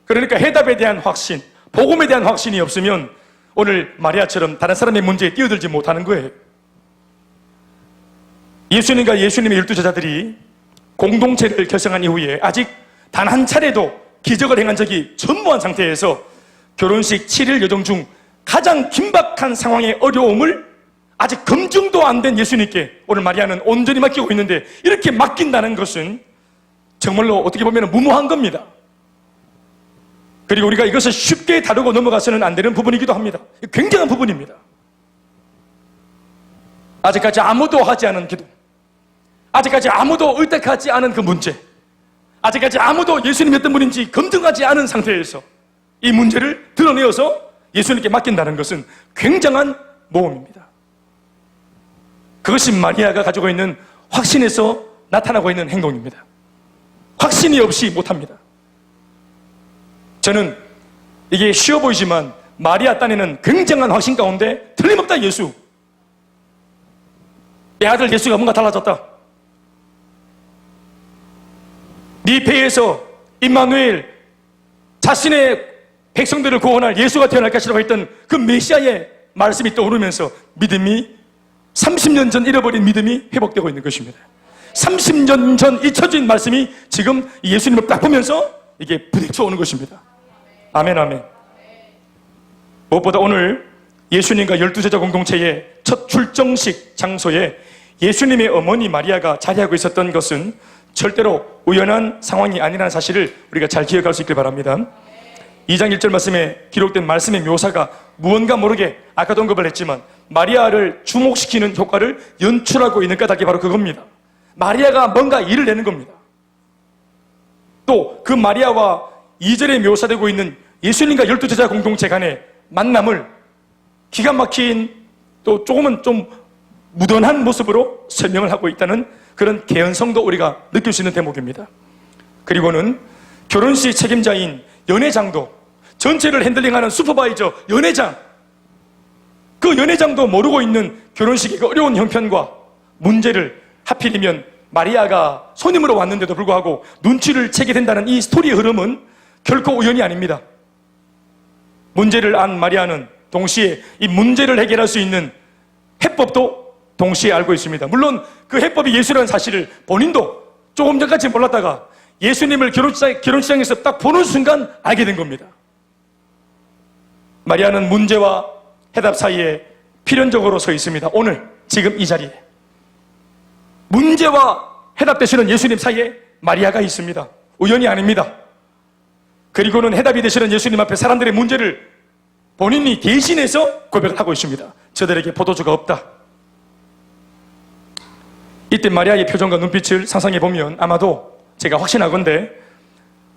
그러니까 해답에 대한 확신, 복음에 대한 확신이 없으면 오늘 마리아처럼 다른 사람의 문제에 뛰어들지 못하는 거예요. 예수님과 예수님의 12제자들이 공동체를 결성한 이후에 아직 단 한 차례도 기적을 행한 적이 전무한 상태에서 결혼식 7일 여정 중 가장 긴박한 상황의 어려움을 아직 검증도 안 된 예수님께 오늘 마리아는 온전히 맡기고 있는데, 이렇게 맡긴다는 것은 정말로 어떻게 보면 무모한 겁니다. 그리고 우리가 이것을 쉽게 다루고 넘어가서는 안 되는 부분이기도 합니다. 굉장한 부분입니다. 아직까지 아무도 하지 않은 기도, 아직까지 아무도 의탁하지 않은 그 문제, 아직까지 아무도 예수님이 어떤 분인지 검증하지 않은 상태에서 이 문제를 드러내어서 예수님께 맡긴다는 것은 굉장한 모험입니다. 그것이 마리아가 가지고 있는 확신에서 나타나고 있는 행동입니다. 확신이 없이 못합니다. 저는 이게 쉬워 보이지만 마리아 딴에는 굉장한 확신 가운데 틀림없다 예수, 내 아들 예수가 뭔가 달라졌다, 네 배에서 임마누엘, 자신의 백성들을 구원할 예수가 태어날 것이라고 했던 그 메시아의 말씀이 떠오르면서 믿음이 30년 전 잃어버린 믿음이 회복되고 있는 것입니다. 30년 전 잊혀진 말씀이 지금 예수님을 딱 보면서 이게 부딪혀 오는 것입니다. 아멘, 아멘. 무엇보다 오늘 예수님과 12제자 공동체의 첫 출정식 장소에 예수님의 어머니 마리아가 자리하고 있었던 것은 절대로 우연한 상황이 아니라는 사실을 우리가 잘 기억할 수 있길 바랍니다. 2장 1절 말씀에 기록된 말씀의 묘사가 무언가 모르게 아까도 언급을 했지만 마리아를 주목시키는 효과를 연출하고 있는 까닭이 바로 그겁니다. 마리아가 뭔가 일을 내는 겁니다. 또 그 마리아와 2절에 묘사되고 있는 예수님과 12제자 공동체 간의 만남을 기가 막힌, 또 조금은 좀 무던한 모습으로 설명을 하고 있다는 그런 개연성도 우리가 느낄 수 있는 대목입니다. 그리고는 결혼식 책임자인 연회장도, 전체를 핸들링하는 슈퍼바이저 연회장, 그 연회장도 모르고 있는 결혼식의 그 어려운 형편과 문제를 하필이면 마리아가 손님으로 왔는데도 불구하고 눈치를 채게 된다는 이 스토리의 흐름은 결코 우연이 아닙니다. 문제를 안 마리아는 동시에 이 문제를 해결할 수 있는 해법도 동시에 알고 있습니다. 물론 그 해법이 예수라는 사실을 본인도 조금 전까지 몰랐다가 예수님을 결혼식장에서 딱 보는 순간 알게 된 겁니다. 마리아는 문제와 해답 사이에 필연적으로 서 있습니다. 오늘 지금 이 자리에 문제와 해답 되시는 예수님 사이에 마리아가 있습니다. 우연이 아닙니다. 그리고는 해답이 되시는 예수님 앞에 사람들의 문제를 본인이 대신해서 고백을 하고 있습니다. 저들에게 포도주가 없다. 이때 마리아의 표정과 눈빛을 상상해 보면 아마도 제가 확신하건대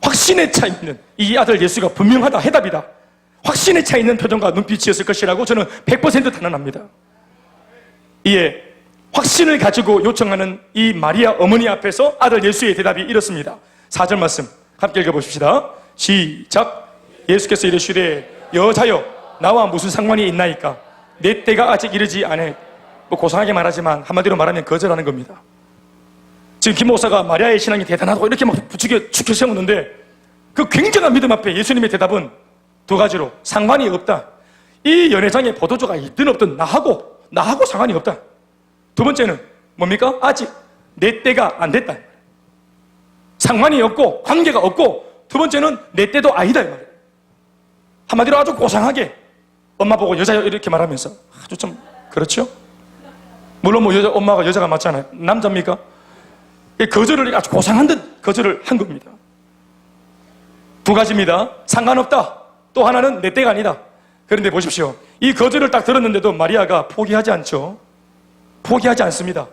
확신에 차 있는 이 아들 예수가 분명하다, 해답이다, 확신에 차 있는 표정과 눈빛이었을 것이라고 저는 100% 단언합니다. 이에 확신을 가지고 요청하는 이 마리아 어머니 앞에서 아들 예수의 대답이 이렇습니다. 4절 말씀 함께 읽어보십시다. 시작. 예수께서 이르시되 여자여 나와 무슨 상관이 있나이까? 내 때가 아직 이르지 않았. 뭐 고상하게 말하지만 한마디로 말하면 거절하는 겁니다. 지금 김 목사가 마리아의 신앙이 대단하다고 이렇게 막 축혀 세웠는데 그 굉장한 믿음 앞에 예수님의 대답은 두 가지로 상관이 없다. 이 연회장에 포도주가 있든 없든 나하고 상관이 없다. 두 번째는 뭡니까? 아직 내 때가 안 됐다. 상관이 없고 관계가 없고 두 번째는 내 때도 아니다 이 말이에요. 한마디로 아주 고상하게 엄마 보고 여자요 이렇게 말하면서 아주 좀 그렇죠? 물론 뭐 엄마가 여자가 맞잖아요. 남자입니까? 거절을 아주 고상한 듯 거절을 한 겁니다. 두 가지입니다. 상관없다. 또 하나는 내 때가 아니다. 그런데 보십시오. 이 거절을 딱 들었는데도 마리아가 포기하지 않죠. 포기하지 않습니다.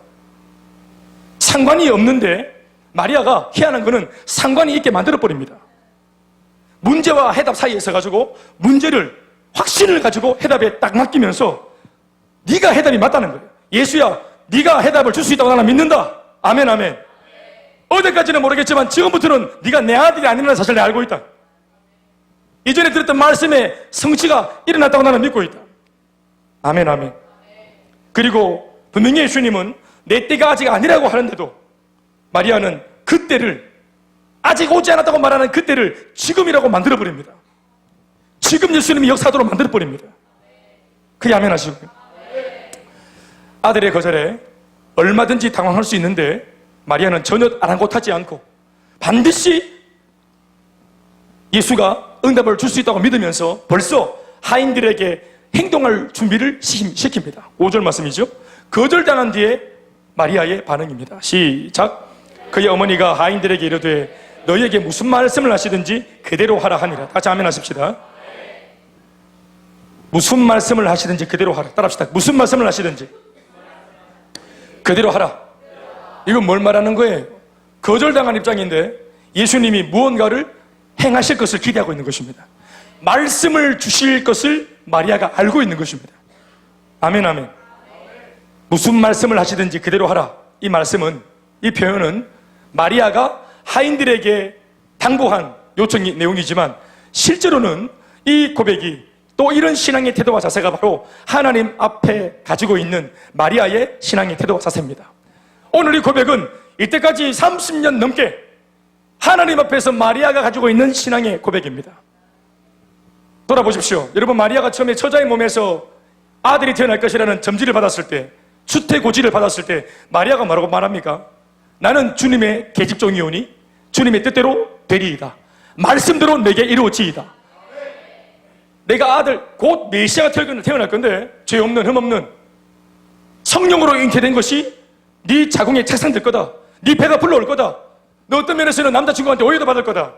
상관이 없는데 마리아가 희한한 거는 상관이 있게 만들어버립니다. 문제와 해답 사이에 있어가지고 문제를 확신을 가지고 해답에 딱 맡기면서 네가 해답이 맞다는 거예요. 예수야, 네가 해답을 줄 수 있다고 나는 믿는다. 아멘, 아멘. 어디까지는 모르겠지만 지금부터는 네가 내 아들이 아니라는 사실을 내가 알고 있다. 이전에 들었던 말씀의 성취가 일어났다고 나는 믿고 있다. 아멘, 아멘. 그리고 분명히 예수님은 내 때가 아직 아니라고 하는데도 마리아는 그때를 아직 오지 않았다고 말하는 그때를 지금이라고 만들어버립니다. 지금 예수님이 역사하도록 만들어버립니다. 그게 아멘 하시고요. 아들의 거절에 얼마든지 당황할 수 있는데 마리아는 전혀 아랑곳하지 않고 반드시 예수가 응답을 줄 수 있다고 믿으면서 벌써 하인들에게 행동할 준비를 시킵니다. 5절 말씀이죠. 거절당한 뒤에 마리아의 반응입니다. 시작. 그의 어머니가 하인들에게 이르되 너희에게 무슨 말씀을 하시든지 그대로 하라 하니라. 같이 아멘 하십시다. 무슨 말씀을 하시든지 그대로 하라. 따라합시다. 무슨 말씀을 하시든지 그대로 하라. 이건 뭘 말하는 거예요? 거절당한 입장인데 예수님이 무언가를 행하실 것을 기대하고 있는 것입니다. 말씀을 주실 것을 마리아가 알고 있는 것입니다. 아멘, 아멘. 무슨 말씀을 하시든지 그대로 하라. 이 말씀은, 이 표현은 마리아가 하인들에게 당부한 요청의 내용이지만 실제로는 이 고백이 또 이런 신앙의 태도와 자세가 바로 하나님 앞에 가지고 있는 마리아의 신앙의 태도와 자세입니다. 오늘 이 고백은 이때까지 30년 넘게 하나님 앞에서 마리아가 가지고 있는 신앙의 고백입니다. 돌아보십시오. 여러분, 마리아가 처음에 처자의 몸에서 아들이 태어날 것이라는 점지를 받았을 때, 수태고지를 받았을 때 마리아가 뭐라고 말합니까? 나는 주님의 계집종이오니 주님의 뜻대로 되리이다. 말씀대로 내게 이루어지이다. 내가 아들 곧 메시아가 태어날 건데 죄 없는 흠 없는 성령으로 잉태된 것이 네 자궁에 착상될 거다. 네 배가 불러올 거다. 너 어떤 면에서는 남자친구한테 오해도 받을 거다.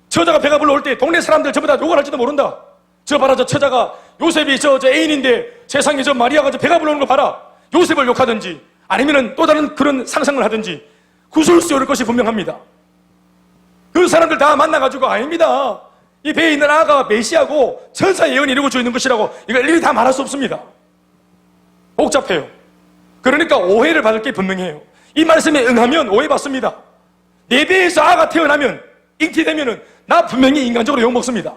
처자가 배가 불러올 때 동네 사람들 전부 다 욕을 할지도 모른다. 저 봐라, 저 처자가 요셉이 저 애인인데 세상에 저 마리아가 저 배가 불러오는 거 봐라. 요셉을 욕하든지 아니면은 또 다른 그런 상상을 하든지 구설수요일 것이 분명합니다. 그 사람들 다 만나가지고 아닙니다. 이 배에 있는 아가 메시아고 천사 예언이 이루어져 있는 것이라고 이걸 일일이 다 말할 수 없습니다. 복잡해요. 그러니까 오해를 받을 게 분명해요. 이 말씀에 응하면 오해받습니다. 내 배에서 아가 태어나면 잉태되면은 나 분명히 인간적으로 욕먹습니다.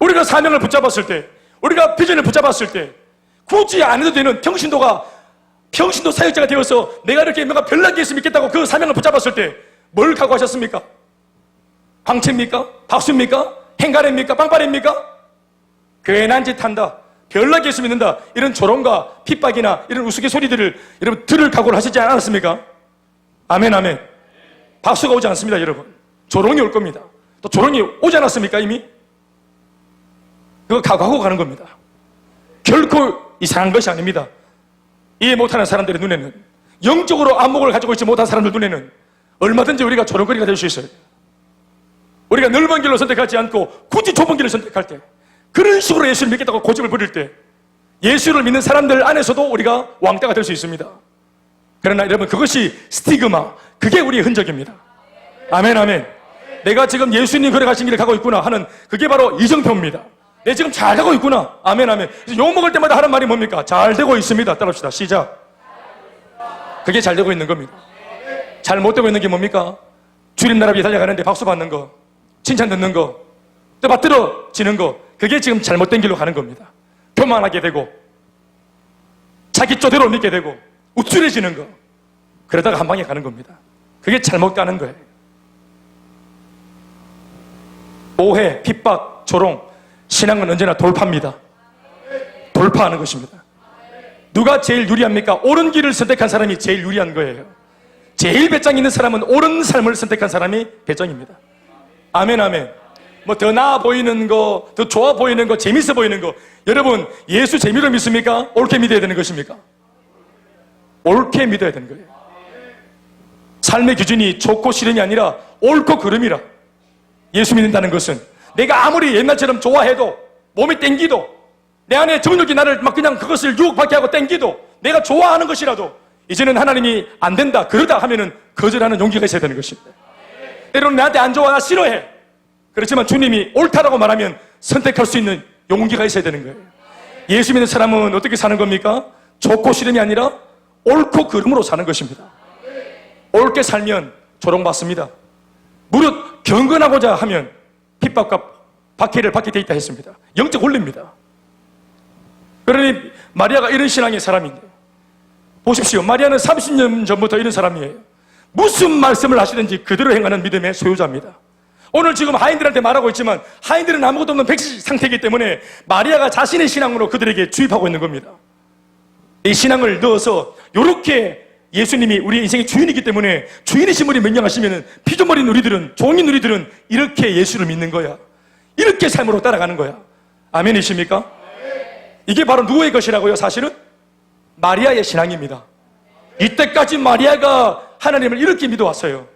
우리가 사명을 붙잡았을 때, 우리가 비전을 붙잡았을 때 굳이 안 해도 되는 평신도 사역자가 되어서 내가 이렇게 뭔가 별난 게 있으면 있겠다고 그 사명을 붙잡았을 때 뭘 각오하셨습니까? 광채입니까? 박수입니까? 행가래입니까? 빵빠레입니까? 괜한 짓 한다, 별난 게 있으면 있는다, 이런 조롱과 핍박이나 이런 우스갯소리들을 여러분 들을 각오를 하시지 않았습니까? 아멘, 아멘. 박수가 오지 않습니다, 여러분. 조롱이 올 겁니다. 또 조롱이 오지 않았습니까, 이미? 그거 각오하고 가는 겁니다. 결코 이상한 것이 아닙니다. 이해 못하는 사람들의 눈에는, 영적으로 안목을 가지고 있지 못한 사람들 눈에는 얼마든지 우리가 조롱거리가 될 수 있어요. 우리가 넓은 길로 선택하지 않고 굳이 좁은 길을 선택할 때, 그런 식으로 예수를 믿겠다고 고집을 부릴 때 예수를 믿는 사람들 안에서도 우리가 왕따가 될 수 있습니다. 그러나 여러분, 그것이 스티그마, 그게 우리의 흔적입니다. 아멘, 아멘. 내가 지금 예수님 걸어가신 길을 가고 있구나 하는 그게 바로 이정표입니다. 내 지금 잘 되고 있구나. 아멘, 아멘. 욕 먹을 때마다 하는 말이 뭡니까? 잘 되고 있습니다. 따라합시다. 시작. 그게 잘 되고 있는 겁니다. 잘 못 되고 있는 게 뭡니까? 주님 나라 위에 달려가는데 박수 받는 거, 칭찬 듣는 거, 또 받들어지는 거, 그게 지금 잘못된 길로 가는 겁니다. 교만하게 되고 자기 쪼대로 믿게 되고 우쭐해지는 거, 그러다가 한 방에 가는 겁니다. 그게 잘못 가는 거예요. 오해, 핍박, 조롱, 신앙은 언제나 돌파입니다. 돌파하는 것입니다. 누가 제일 유리합니까? 옳은 길을 선택한 사람이 제일 유리한 거예요. 제일 배짱 있는 사람은 옳은 삶을 선택한 사람이 배짱입니다. 아멘, 아멘. 뭐 더 나아 보이는 거, 더 좋아 보이는 거, 재밌어 보이는 거. 여러분, 예수 재미로 믿습니까? 옳게 믿어야 되는 것입니까? 옳게 믿어야 되는 거예요. 삶의 기준이 좋고 싫음이 아니라 옳고 그름이라. 예수 믿는다는 것은 내가 아무리 옛날처럼 좋아해도, 몸이 땡기도, 내 안에 정욕이 나를 막 그냥 그것을 유혹받게 하고 땡기도, 내가 좋아하는 것이라도 이제는 하나님이 안 된다 그러다 하면은 거절하는 용기가 있어야 되는 것입니다. 때로는 나한테 안 좋아, 나 싫어해. 그렇지만 주님이 옳다라고 말하면 선택할 수 있는 용기가 있어야 되는 거예요. 예수 믿는 사람은 어떻게 사는 겁니까? 좋고 싫음이 아니라 옳고 그름으로 사는 것입니다. 옳게 살면 조롱받습니다. 무릇 경건하고자 하면 핍박과 박해를 받게 돼 있다 했습니다. 영적 원리입니다. 그러니 마리아가 이런 신앙의 사람인데, 보십시오. 마리아는 30년 전부터 이런 사람이에요. 무슨 말씀을 하시든지 그대로 행하는 믿음의 소유자입니다. 오늘 지금 하인들한테 말하고 있지만 하인들은 아무것도 없는 백시 상태이기 때문에 마리아가 자신의 신앙으로 그들에게 주입하고 있는 겁니다. 이 신앙을 넣어서 이렇게 예수님이 우리의 인생의 주인이기 때문에 주인이신 분이 명령하시면 피조물인 우리들은, 종인 우리들은 이렇게 예수를 믿는 거야. 이렇게 삶으로 따라가는 거야. 아멘이십니까? 이게 바로 누구의 것이라고요? 사실은 마리아의 신앙입니다. 이때까지 마리아가 하나님을 이렇게 믿어왔어요.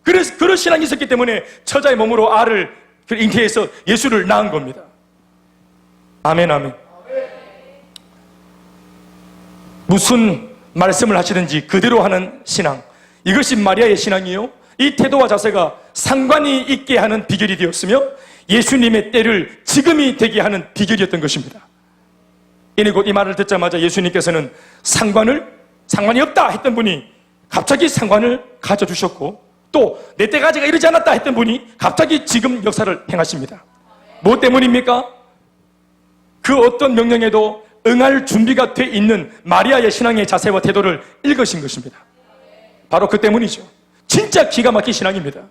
그래서 그런 신앙이 있었기 때문에 처자의 몸으로 알을 잉태해서 예수를 낳은 겁니다. 아멘, 아멘. 무슨 말씀을 하시든지 그대로 하는 신앙, 이것이 마리아의 신앙이요, 이 태도와 자세가 상관이 있게 하는 비결이 되었으며 예수님의 때를 지금이 되게 하는 비결이었던 것입니다. 이니 곧 이 말을 듣자마자 예수님께서는 상관이 없다 했던 분이 갑자기 상관을 가져주셨고, 또 내 때까지가 이르지 않았다 했던 분이 갑자기 지금 역사를 행하십니다. 무엇 때문입니까? 그 어떤 명령에도 응할 준비가 돼 있는 마리아의 신앙의 자세와 태도를 읽으신 것입니다. 바로 그 때문이죠. 진짜 기가 막힌 신앙입니다.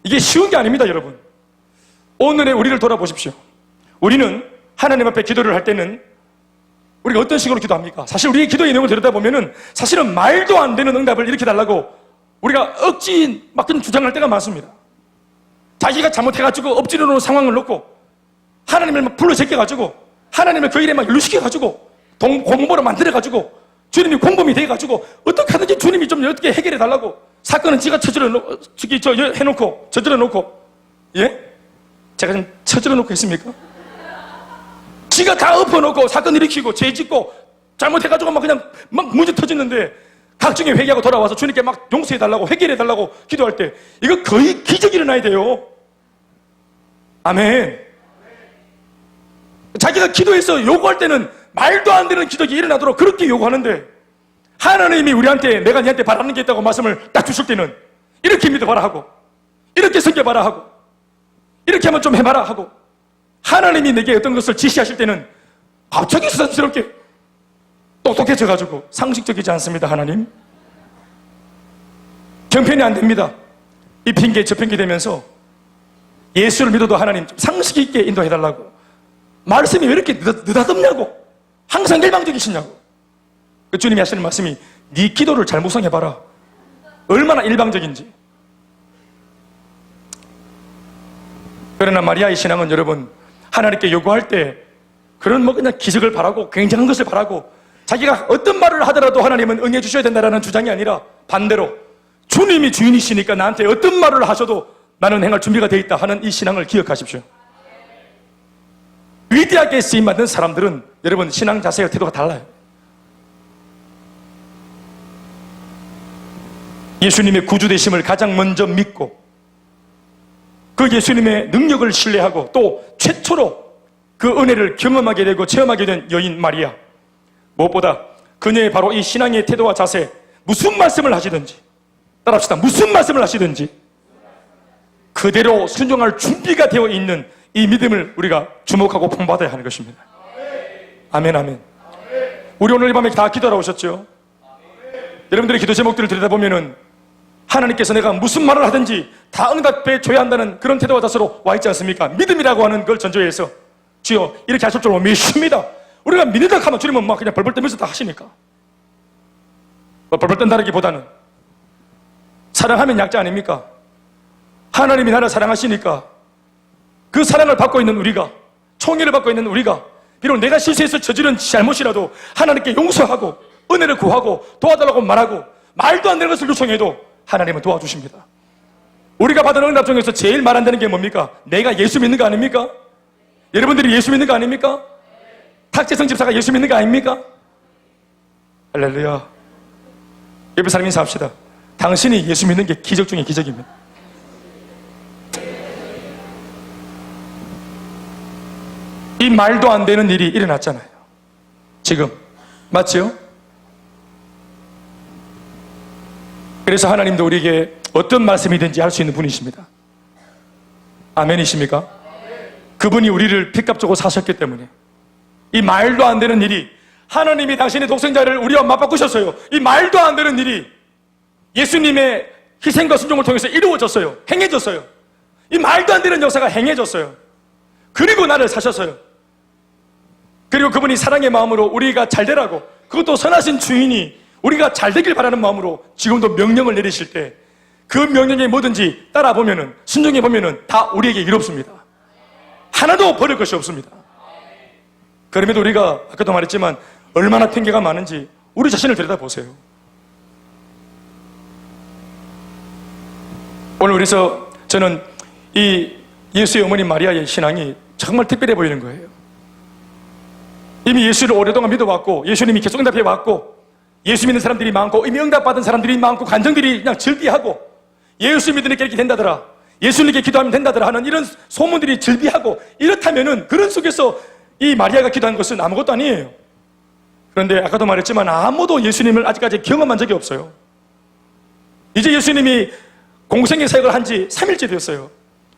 이게 쉬운 게 아닙니다, 여러분. 오늘의 우리를 돌아보십시오. 우리는 하나님 앞에 기도를 할 때는 우리가 어떤 식으로 기도합니까? 사실 우리의 기도의 내용을 들여다보면은 사실은 말도 안 되는 응답을 이렇게 달라고 우리가 억지 막 주장할 때가 많습니다. 자기가 잘못해가지고 엎지르 놓은 상황을 놓고 하나님을 막 불러 제껴가지고 하나님을 그 일에 막 연루시켜가지고 공범으로 만들어가지고 주님이 공범이 돼가지고 어떻게 하든지 주님이 좀 어떻게 해결해달라고 사건은 지가 해놓고 저질러 놓고, 예? 제가 좀 저질러 놓고 했습니까? 지가 다 엎어놓고 사건 일으키고 죄 짓고 잘못해가지고 막 그냥 막 문제 터졌는데 각종의 회개하고 돌아와서 주님께 막 용서해달라고 해결해달라고 기도할 때 이거 거의 기적이 일어나야 돼요. 아멘. 자기가 기도해서 요구할 때는 말도 안 되는 기적이 일어나도록 그렇게 요구하는데 하나님이 우리한테 내가 니한테 바라는 게 있다고 말씀을 딱 주실 때는 이렇게 믿어봐라 하고 이렇게 섬겨봐라 하고 이렇게 하면 좀 해봐라 하고 하나님이 내게 어떤 것을 지시하실 때는 갑자기 수산스럽게 똑똑해져가지고 상식적이지 않습니다. 하나님 형편이 안 됩니다. 이 핑계 저 핑계 되면서 예수를 믿어도 하나님 좀 상식 있게 인도해달라고, 말씀이 왜 이렇게 느닷없냐고, 항상 일방적이시냐고. 그 주님이 하시는 말씀이 네 기도를 잘 묵상해봐라. 얼마나 일방적인지. 그러나 마리아의 신앙은 여러분 하나님께 요구할 때 그런 뭐 그냥 기적을 바라고 굉장한 것을 바라고 자기가 어떤 말을 하더라도 하나님은 응해 주셔야 된다는 주장이 아니라 반대로 주님이 주인이시니까 나한테 어떤 말을 하셔도 나는 행할 준비가 되어 있다 하는 이 신앙을 기억하십시오. 위대하게 쓰임받는 사람들은 여러분 신앙 자세와 태도가 달라요. 예수님의 구주되심을 가장 먼저 믿고 그 예수님의 능력을 신뢰하고 또 최초로 그 은혜를 경험하게 되고 체험하게 된 여인 마리아, 무엇보다 그녀의 바로 이 신앙의 태도와 자세, 무슨 말씀을 하시든지 따라합시다. 무슨 말씀을 하시든지 그대로 순종할 준비가 되어 있는 이 믿음을 우리가 주목하고 본받아야 하는 것입니다. 아멘, 아멘. 우리 오늘 이 밤에 다 기도하러 오셨죠? 여러분들의 기도 제목들을 들여다보면은 하나님께서 내가 무슨 말을 하든지 다 응답해 줘야 한다는 그런 태도와 자세로 와 있지 않습니까? 믿음이라고 하는 걸 전조해서 주여 이렇게 하실 줄 믿습니다. 우리가 믿는다 하면 주님은 막 그냥 벌벌 떨면서 다 하시니까. 벌벌 떤다기보다는 사랑하면 약자 아닙니까? 하나님이 나를 사랑하시니까 그 사랑을 받고 있는 우리가, 총애를 받고 있는 우리가 비록 내가 실수해서 저지른 잘못이라도 하나님께 용서하고 은혜를 구하고 도와달라고 말하고 말도 안 되는 것을 요청해도 하나님은 도와주십니다. 우리가 받은 응답 중에서 제일 말 안 되는 게 뭡니까? 내가 예수 믿는 거 아닙니까? 여러분들이 예수 믿는 거 아닙니까? 탁재성 집사가 예수 믿는 거 아닙니까? 할렐루야. 옆에 사람 인사합시다. 당신이 예수 믿는 게 기적 중에 기적입니다. 이 말도 안 되는 일이 일어났잖아요. 지금 맞지요? 그래서 하나님도 우리에게 어떤 말씀이든지 할 수 있는 분이십니다. 아멘이십니까? 그분이 우리를 핏값 주고 사셨기 때문에 이 말도 안 되는 일이, 하나님이 당신의 독생자를 우리와 맞바꾸셨어요. 이 말도 안 되는 일이 예수님의 희생과 순종을 통해서 이루어졌어요. 행해졌어요. 이 말도 안 되는 역사가 행해졌어요. 그리고 나를 사셨어요. 그리고 그분이 사랑의 마음으로 우리가 잘 되라고, 그것도 선하신 주인이 우리가 잘 되길 바라는 마음으로 지금도 명령을 내리실 때 그 명령에 뭐든지 따라보면은, 순종해보면은 다 우리에게 이롭습니다. 하나도 버릴 것이 없습니다. 그럼에도 우리가 아까도 말했지만 얼마나 핑계가 많은지 우리 자신을 들여다보세요. 오늘 그래서 저는 이 예수의 어머니 마리아의 신앙이 정말 특별해 보이는 거예요. 이미 예수를 오랫동안 믿어왔고 예수님이 계속 응답해왔고 예수 믿는 사람들이 많고 이미 응답받은 사람들이 많고 간정들이 그냥 즐비하고 예수 믿으니까 이렇게 된다더라, 예수님께 기도하면 된다더라 하는 이런 소문들이 즐비하고 이렇다면은 그런 속에서 이 마리아가 기도한 것은 아무것도 아니에요. 그런데 아까도 말했지만 아무도 예수님을 아직까지 경험한 적이 없어요. 이제 예수님이 공생의 사역을 한 지 3일째 되었어요.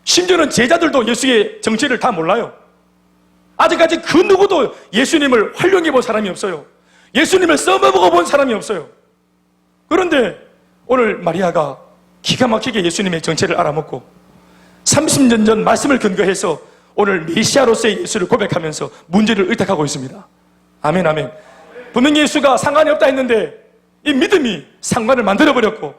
심지어는 제자들도 예수의 정체를 다 몰라요. 아직까지 그 누구도 예수님을 활용해 본 사람이 없어요. 예수님을 써먹어 본 사람이 없어요. 그런데 오늘 마리아가 기가 막히게 예수님의 정체를 알아먹고 30년 전 말씀을 근거해서 오늘 메시아로서의 예수를 고백하면서 문제를 의탁하고 있습니다. 아멘, 아멘. 분명히 예수가 상관이 없다 했는데 이 믿음이 상관을 만들어버렸고,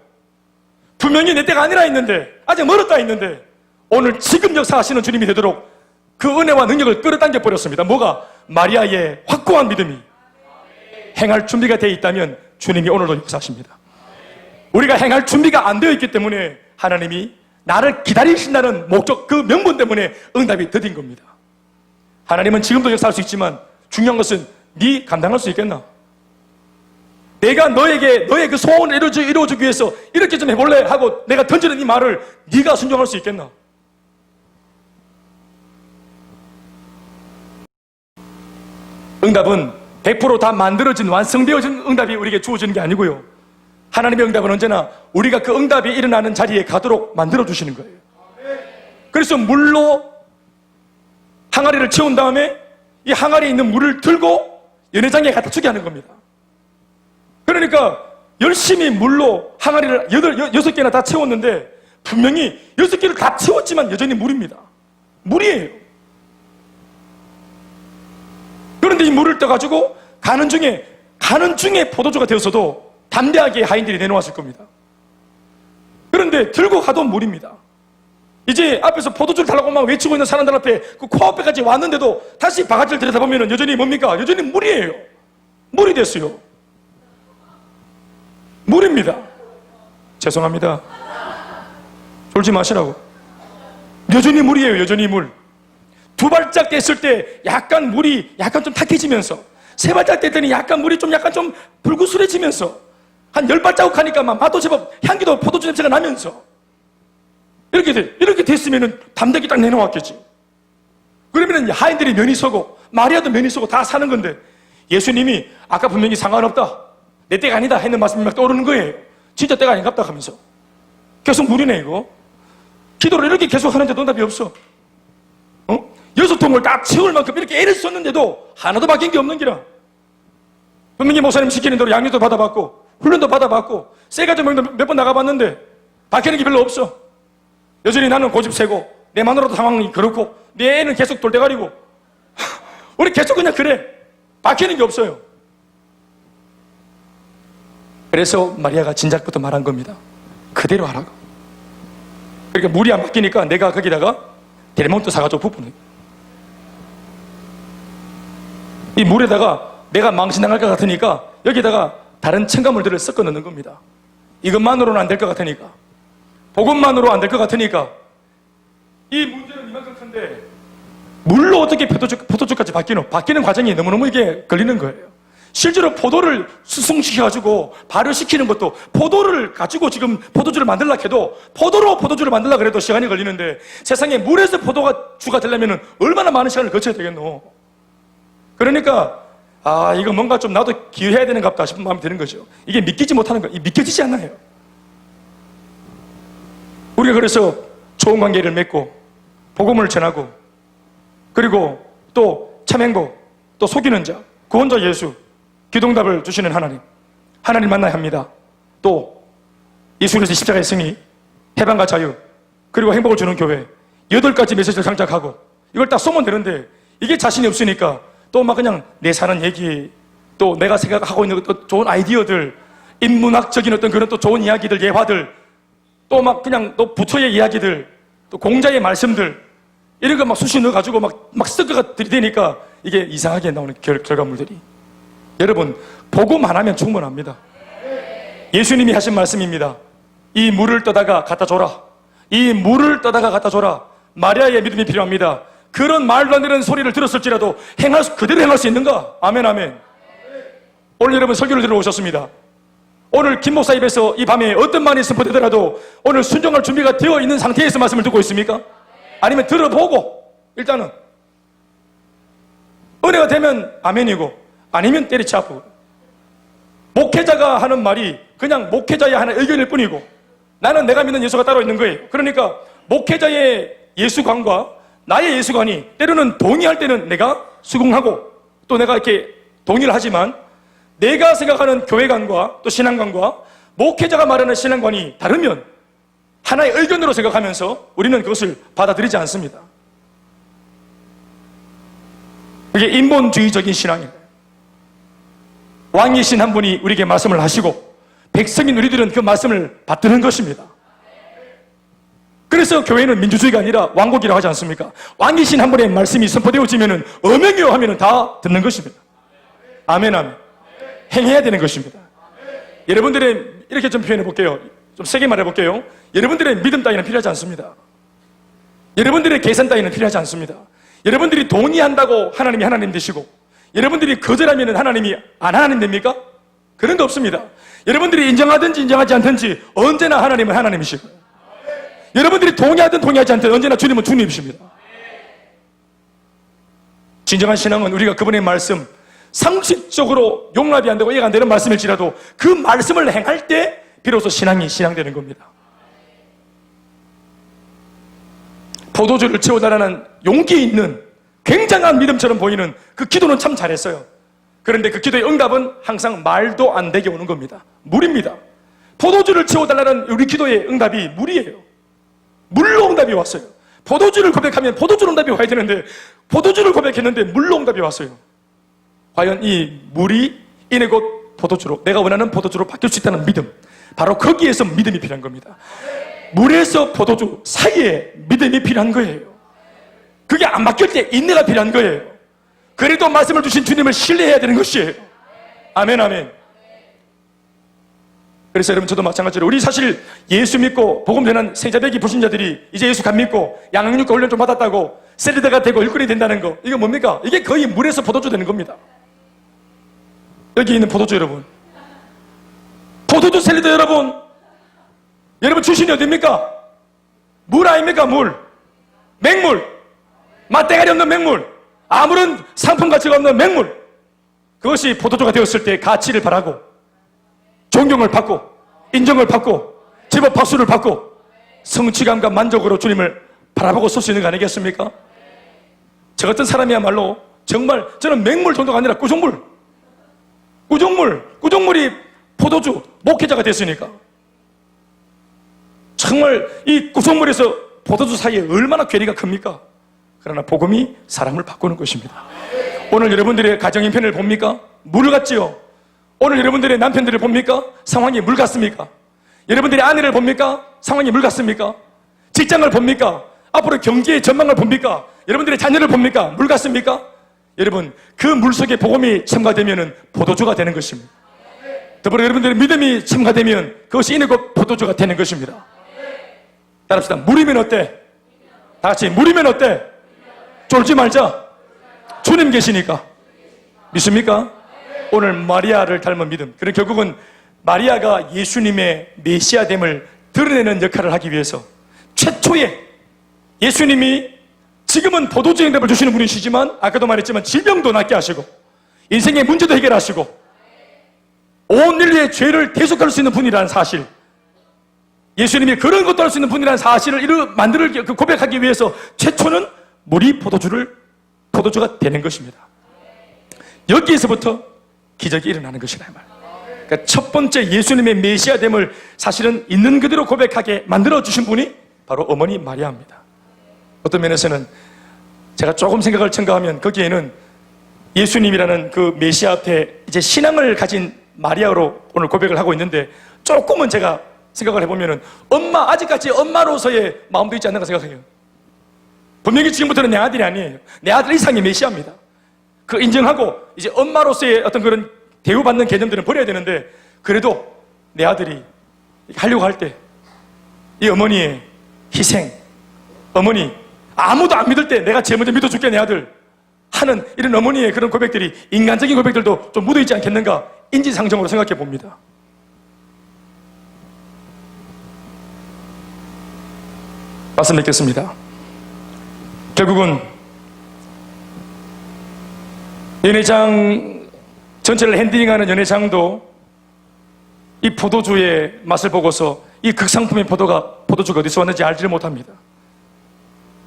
분명히 내 때가 아니라 했는데 아직 멀었다 했는데 오늘 지금 역사하시는 주님이 되도록 그 은혜와 능력을 끌어당겨 버렸습니다. 뭐가? 마리아의 확고한 믿음이 행할 준비가 되어 있다면 주님이 오늘도 역사하십니다. 우리가 행할 준비가 안 되어 있기 때문에 하나님이 나를 기다리신다는 목적, 그 명분 때문에 응답이 더딘 겁니다. 하나님은 지금도 역사할 수 있지만 중요한 것은 네 감당할 수 있겠나? 내가 너의 그 소원을 이루어주기 위해서 이렇게 좀 해볼래? 하고 내가 던지는 이 말을 네가 순종할 수 있겠나? 응답은 100% 다 만들어진, 완성되어진 응답이 우리에게 주어지는 게 아니고요. 하나님의 응답은 언제나 우리가 그 응답이 일어나는 자리에 가도록 만들어주시는 거예요. 그래서 물로 항아리를 채운 다음에 이 항아리에 있는 물을 들고 연회장에 갖다 주게 하는 겁니다. 그러니까 열심히 물로 항아리를 6개나 다 채웠는데 분명히 6개를 다 채웠지만 여전히 물입니다. 물이에요. 그런데 이 물을 떠가지고 가는 중에 포도주가 되었어도 담대하게 하인들이 내놓았을 겁니다. 그런데 들고 가도 물입니다. 이제 앞에서 포도주를 달라고 막 외치고 있는 사람들 앞에 그 코앞에까지 왔는데도 다시 바가지를 들여다보면 여전히 뭡니까? 여전히 물이에요. 물이 됐어요. 물입니다. 죄송합니다. 졸지 마시라고. 여전히 물이에요. 여전히 물. 2발짝 뗐을 때 약간 물이 약간 좀 탁해지면서, 3발짝 뗐더니 약간 물이 좀 불구스레지면서, 한 10발자국 하니까 막 맛도 제법 향기도 포도주 냄새가 나면서 이렇게 됐으면은 담대하게 딱 내놓았겠지. 그러면은 하인들이 면이 서고 마리아도 면이 서고 다 사는 건데 예수님이 아까 분명히 상관없다, 내 때가 아니다 했는 말씀이 막 떠오르는 거예요. 진짜 때가 아닌갑다 하면서 계속 물이네 이거. 기도를 이렇게 계속 하는데도 응답이 없어. 6통을 다 채울 만큼 이렇게 애를 썼는데도 하나도 바뀐 게 없는 기라. 분명히 목사님 시키는 대로 양육도 받아봤고 훈련도 받아봤고 세가지고 몇 번 나가봤는데 바뀌는 게 별로 없어. 여전히 나는 고집세고 내 마누라도 상황이 그렇고 내 애는 계속 돌대가리고 우리 계속 그냥 그래. 바뀌는 게 없어요. 그래서 마리아가 진작부터 말한 겁니다. 그대로 하라고. 그러니까 물이 안 바뀌니까 내가 거기다가 델몬트 사가지고 부푸는 이 물에다가 내가 망신당할 것 같으니까 여기다가 다른 첨가물들을 섞어 넣는 겁니다. 이것만으로는 안 될 것 같으니까, 복음만으로 안 될 것 같으니까. 이 문제는 이만큼 큰데 물로 어떻게 포도주까지 바뀌는 과정이 너무너무 이게 걸리는 거예요. 실제로 포도를 수송시켜가지고 발효시키는 것도 포도를 가지고 지금 포도주를 만들려고 해도 포도로 포도주를 만들려고 그래도 시간이 걸리는데 세상에 물에서 포도주가 되려면 얼마나 많은 시간을 거쳐야 되겠노. 그러니까 이거 뭔가 좀 나도 기여해야 되는갑다 싶은 마음이 드는 거죠. 이게 믿기지 못하는 거, 믿겨지지 않아요. 우리가 그래서 좋은 관계를 맺고 복음을 전하고 그리고 또 참행복, 또 속이는 자, 구원자 예수, 기도응답을 주시는 하나님 만나야 합니다. 또 예수 그리스도의 십자가의 승리, 해방과 자유, 그리고 행복을 주는 교회, 8가지 메시지를 장착하고 이걸 딱 쏘면 되는데 이게 자신이 없으니까 또 막 그냥 내 사는 얘기, 또 내가 생각하고 있는 또 좋은 아이디어들, 인문학적인 어떤 그런 또 좋은 이야기들, 예화들, 또 막 그냥 또 부처의 이야기들, 또 공자의 말씀들 이런 거 막 수시 넣어가지고 막 섞어가 들이대니까 이게 이상하게 나오는 결과물들이. 여러분, 복음 하나면 충분합니다. 예수님이 하신 말씀입니다. 이 물을 떠다가 갖다 줘라. 이 물을 떠다가 갖다 줘라. 마리아의 믿음이 필요합니다. 그런 말도 안 되는 소리를 들었을지라도 그대로 행할 수 있는가? 아멘, 아멘. 오늘 여러분 설교를 들어오셨습니다. 오늘 김 목사 입에서 이 밤에 어떤 말이 선포되더라도 오늘 순종할 준비가 되어 있는 상태에서 말씀을 듣고 있습니까? 아니면 들어보고 일단은 은혜가 되면 아멘이고 아니면 때리치 아프고. 목회자가 하는 말이 그냥 목회자의 하나의 의견일 뿐이고 나는 내가 믿는 예수가 따로 있는 거예요. 그러니까 목회자의 예수관과 나의 예수관이 때로는 동의할 때는 내가 수긍하고 또 내가 이렇게 동의를 하지만 내가 생각하는 교회관과 또 신앙관과 목회자가 말하는 신앙관이 다르면 하나의 의견으로 생각하면서 우리는 그것을 받아들이지 않습니다. 그게 인본주의적인 신앙이에요. 왕이신 한 분이 우리에게 말씀을 하시고 백성인 우리들은 그 말씀을 받드는 것입니다. 그래서 교회는 민주주의가 아니라 왕국이라고 하지 않습니까? 왕이신 한 분의 말씀이 선포되어지면 어명이요 하면 다 듣는 것입니다. 아멘, 아멘. 행해야 되는 것입니다. 여러분들의 이렇게 좀 표현해 볼게요. 좀 세게 말해 볼게요. 여러분들의 믿음 따위는 필요하지 않습니다. 여러분들의 계산 따위는 필요하지 않습니다. 여러분들이 동의한다고 하나님이 하나님 되시고 여러분들이 거절하면 하나님이 안 하나님 됩니까? 그런 거 없습니다. 여러분들이 인정하든지 인정하지 않든지 언제나 하나님은 하나님이시고 여러분들이 동의하든 동의하지 않든 언제나 주님은 주님이십니다. 진정한 신앙은 우리가 그분의 말씀 상식적으로 용납이 안 되고 이해가 안 되는 말씀일지라도 그 말씀을 행할 때 비로소 신앙이 신앙되는 겁니다. 포도주를 채워달라는 용기 있는 굉장한 믿음처럼 보이는 그 기도는 참 잘했어요. 그런데 그 기도의 응답은 항상 말도 안 되게 오는 겁니다. 물입니다. 포도주를 채워달라는 우리 기도의 응답이 물이에요. 물로 응답이 왔어요. 포도주를 고백하면 포도주로 응답이 와야 되는데 포도주를 고백했는데 물로 응답이 왔어요. 과연 이 물이 이내 곧 포도주로 내가 원하는 포도주로 바뀔 수 있다는 믿음, 바로 거기에서 믿음이 필요한 겁니다. 물에서 포도주 사이에 믿음이 필요한 거예요. 그게 안 바뀔 때 인내가 필요한 거예요. 그래도 말씀을 주신 주님을 신뢰해야 되는 것이에요. 아멘, 아멘. 그래서 여러분 저도 마찬가지로 우리 사실 예수 믿고 복음 전한 생자배기 불신자들이 이제 예수 감 믿고 양육과 훈련 좀 받았다고 샐러드가 되고 일꾼이 된다는 거, 이거 뭡니까? 이게 거의 물에서 포도주 되는 겁니다. 여기 있는 포도주 여러분, 포도주 샐러드 여러분 출신이 어디입니까? 물 아닙니까? 물, 맹물, 맛대가리 없는 맹물, 아무런 상품 가치가 없는 맹물. 그것이 포도주가 되었을 때 가치를 바라고 존경을 받고 인정을 받고 제법 박수를 받고 성취감과 만족으로 주님을 바라보고 쏠 수 있는 거 아니겠습니까? 저 같은 사람이야말로 정말 저는 맹물 정도가 아니라 꾸종물이 포도주 목회자가 됐으니까 정말 이 구성물에서 포도주 사이에 얼마나 괴리가 큽니까? 그러나 복음이 사람을 바꾸는 것입니다. 오늘 여러분들의 가정 형편을 봅니까? 물 같지요? 오늘 여러분들의 남편들을 봅니까? 상황이 물 같습니까? 여러분들의 아내를 봅니까? 상황이 물 같습니까? 직장을 봅니까? 앞으로 경제의 전망을 봅니까? 여러분들의 자녀를 봅니까? 물 같습니까? 여러분, 그 물 속에 복음이 첨가되면 포도주가 되는 것입니다. 더불어 여러분들의 믿음이 첨가되면 그것이 이내 곧 포도주가 되는 것입니다. 따라합시다. 물이면 어때? 다 같이 물이면 어때? 쫄지 말자. 주님 계시니까. 믿습니까? 오늘 마리아를 닮은 믿음. 그런 결국은 마리아가 예수님의 메시아됨을 드러내는 역할을 하기 위해서 최초에 예수님이 지금은 포도주의 응답을 주시는 분이시지만 아까도 말했지만 질병도 낫게 하시고 인생의 문제도 해결하시고 온 인류의 죄를 대속할 수 있는 분이라는 사실, 예수님이 그런 것도 할 수 있는 분이라는 사실을 고백하기 위해서 최초는 물이 포도주가 되는 것입니다. 여기에서부터 기적이 일어나는 것이라 말. 그러니까 첫 번째 예수님의 메시아됨을 사실은 있는 그대로 고백하게 만들어 주신 분이 바로 어머니 마리아입니다. 어떤 면에서는 제가 조금 생각을 첨가하면 거기에는 예수님이라는 그 메시아 앞에 이제 신앙을 가진 마리아로 오늘 고백을 하고 있는데, 조금은 제가 생각을 해보면은 아직까지 엄마로서의 마음도 있지 않는가 생각해요. 분명히 지금부터는 내 아들이 아니에요. 내 아들 이상의 메시아입니다. 그 인정하고 이제 엄마로서의 어떤 그런 대우받는 개념들은 버려야 되는데, 그래도 내 아들이 하려고 할 때 이 어머니의 희생, 어머니 아무도 안 믿을 때 내가 제일 먼저 믿어줄게 내 아들 하는 이런 어머니의 그런 고백들이, 인간적인 고백들도 좀 묻어있지 않겠는가, 인지상정으로 생각해 봅니다. 말씀 맺겠습니다. 결국은 연회장 전체를 핸들링하는 연회장도 이 포도주의 맛을 보고서 이 극상품의 포도주가 어디서 왔는지 알지를 못합니다.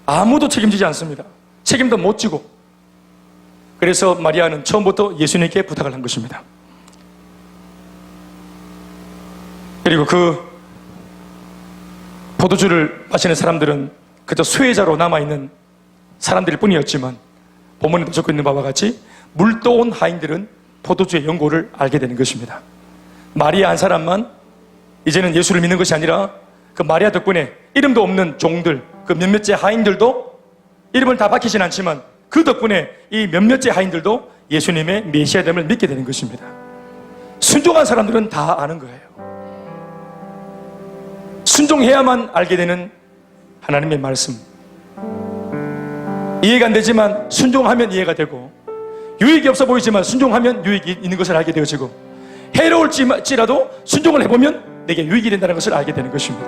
아무도 책임지지 않습니다. 책임도 못 지고. 그래서 마리아는 처음부터 예수님께 부탁을 한 것입니다. 그리고 그 포도주를 마시는 사람들은 그저 수혜자로 남아있는 사람들일 뿐이었지만, 본문에 적혀 있는 바와 같이 물도온 하인들은 포도주의 연고를 알게 되는 것입니다. 마리아 한 사람만 이제는 예수를 믿는 것이 아니라 그 마리아 덕분에 이름도 없는 종들, 그 몇몇째 하인들도 이름을 다 밝히진 않지만 그 덕분에 이 몇몇째 하인들도 예수님의 메시아됨을 믿게 되는 것입니다. 순종한 사람들은 다 아는 거예요. 순종해야만 알게 되는 하나님의 말씀. 이해가 안 되지만 순종하면 이해가 되고, 유익이 없어 보이지만 순종하면 유익이 있는 것을 알게 되어지고, 해로울지라도 순종을 해보면 내게 유익이 된다는 것을 알게 되는 것입니다.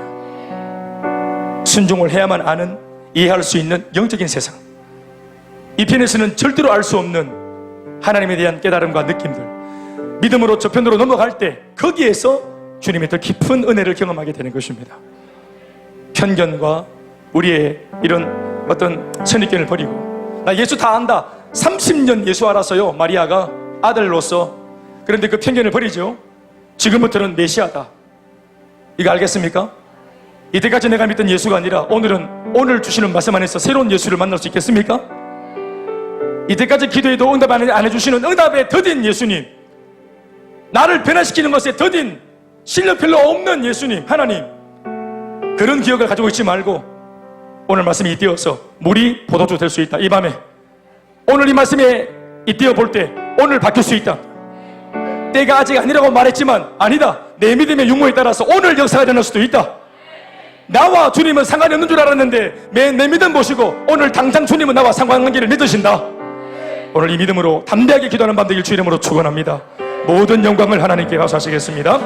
순종을 해야만 아는, 이해할 수 있는 영적인 세상. 이 편에서는 절대로 알 수 없는 하나님에 대한 깨달음과 느낌들, 믿음으로 저편으로 넘어갈 때 거기에서 주님의 더 깊은 은혜를 경험하게 되는 것입니다. 편견과 우리의 이런 어떤 선입견을 버리고, 나 예수 다 안다, 30년 예수 알아서요 마리아가 아들로서. 그런데 그 편견을 버리죠. 지금부터는 메시아다, 이거 알겠습니까? 이때까지 내가 믿던 예수가 아니라 오늘 주시는 말씀 안에서 새로운 예수를 만날 수 있겠습니까? 이때까지 기도해도 응답 안 해주시는 응답에 더딘 예수님, 나를 변화시키는 것에 더딘 실력 별로 없는 예수님, 하나님, 그런 기억을 가지고 있지 말고 오늘 말씀이 잇대어서 물이 포도주 될 수 있다. 이 밤에 오늘 이 말씀에 잇대어 볼 때 오늘 바뀔 수 있다. 때가 아직 아니라고 말했지만 아니다, 내 믿음의 육모에 따라서 오늘 역사가 일어날 수도 있다. 나와 주님은 상관이 없는 줄 알았는데 내 믿음 보시고 오늘 당장 주님은 나와 상관관계를 맺으신다. 오늘 이 믿음으로 담대하게 기도하는 밤 되길 주 이름으로 축원합니다. 모든 영광을 하나님께 감사하시겠습니다.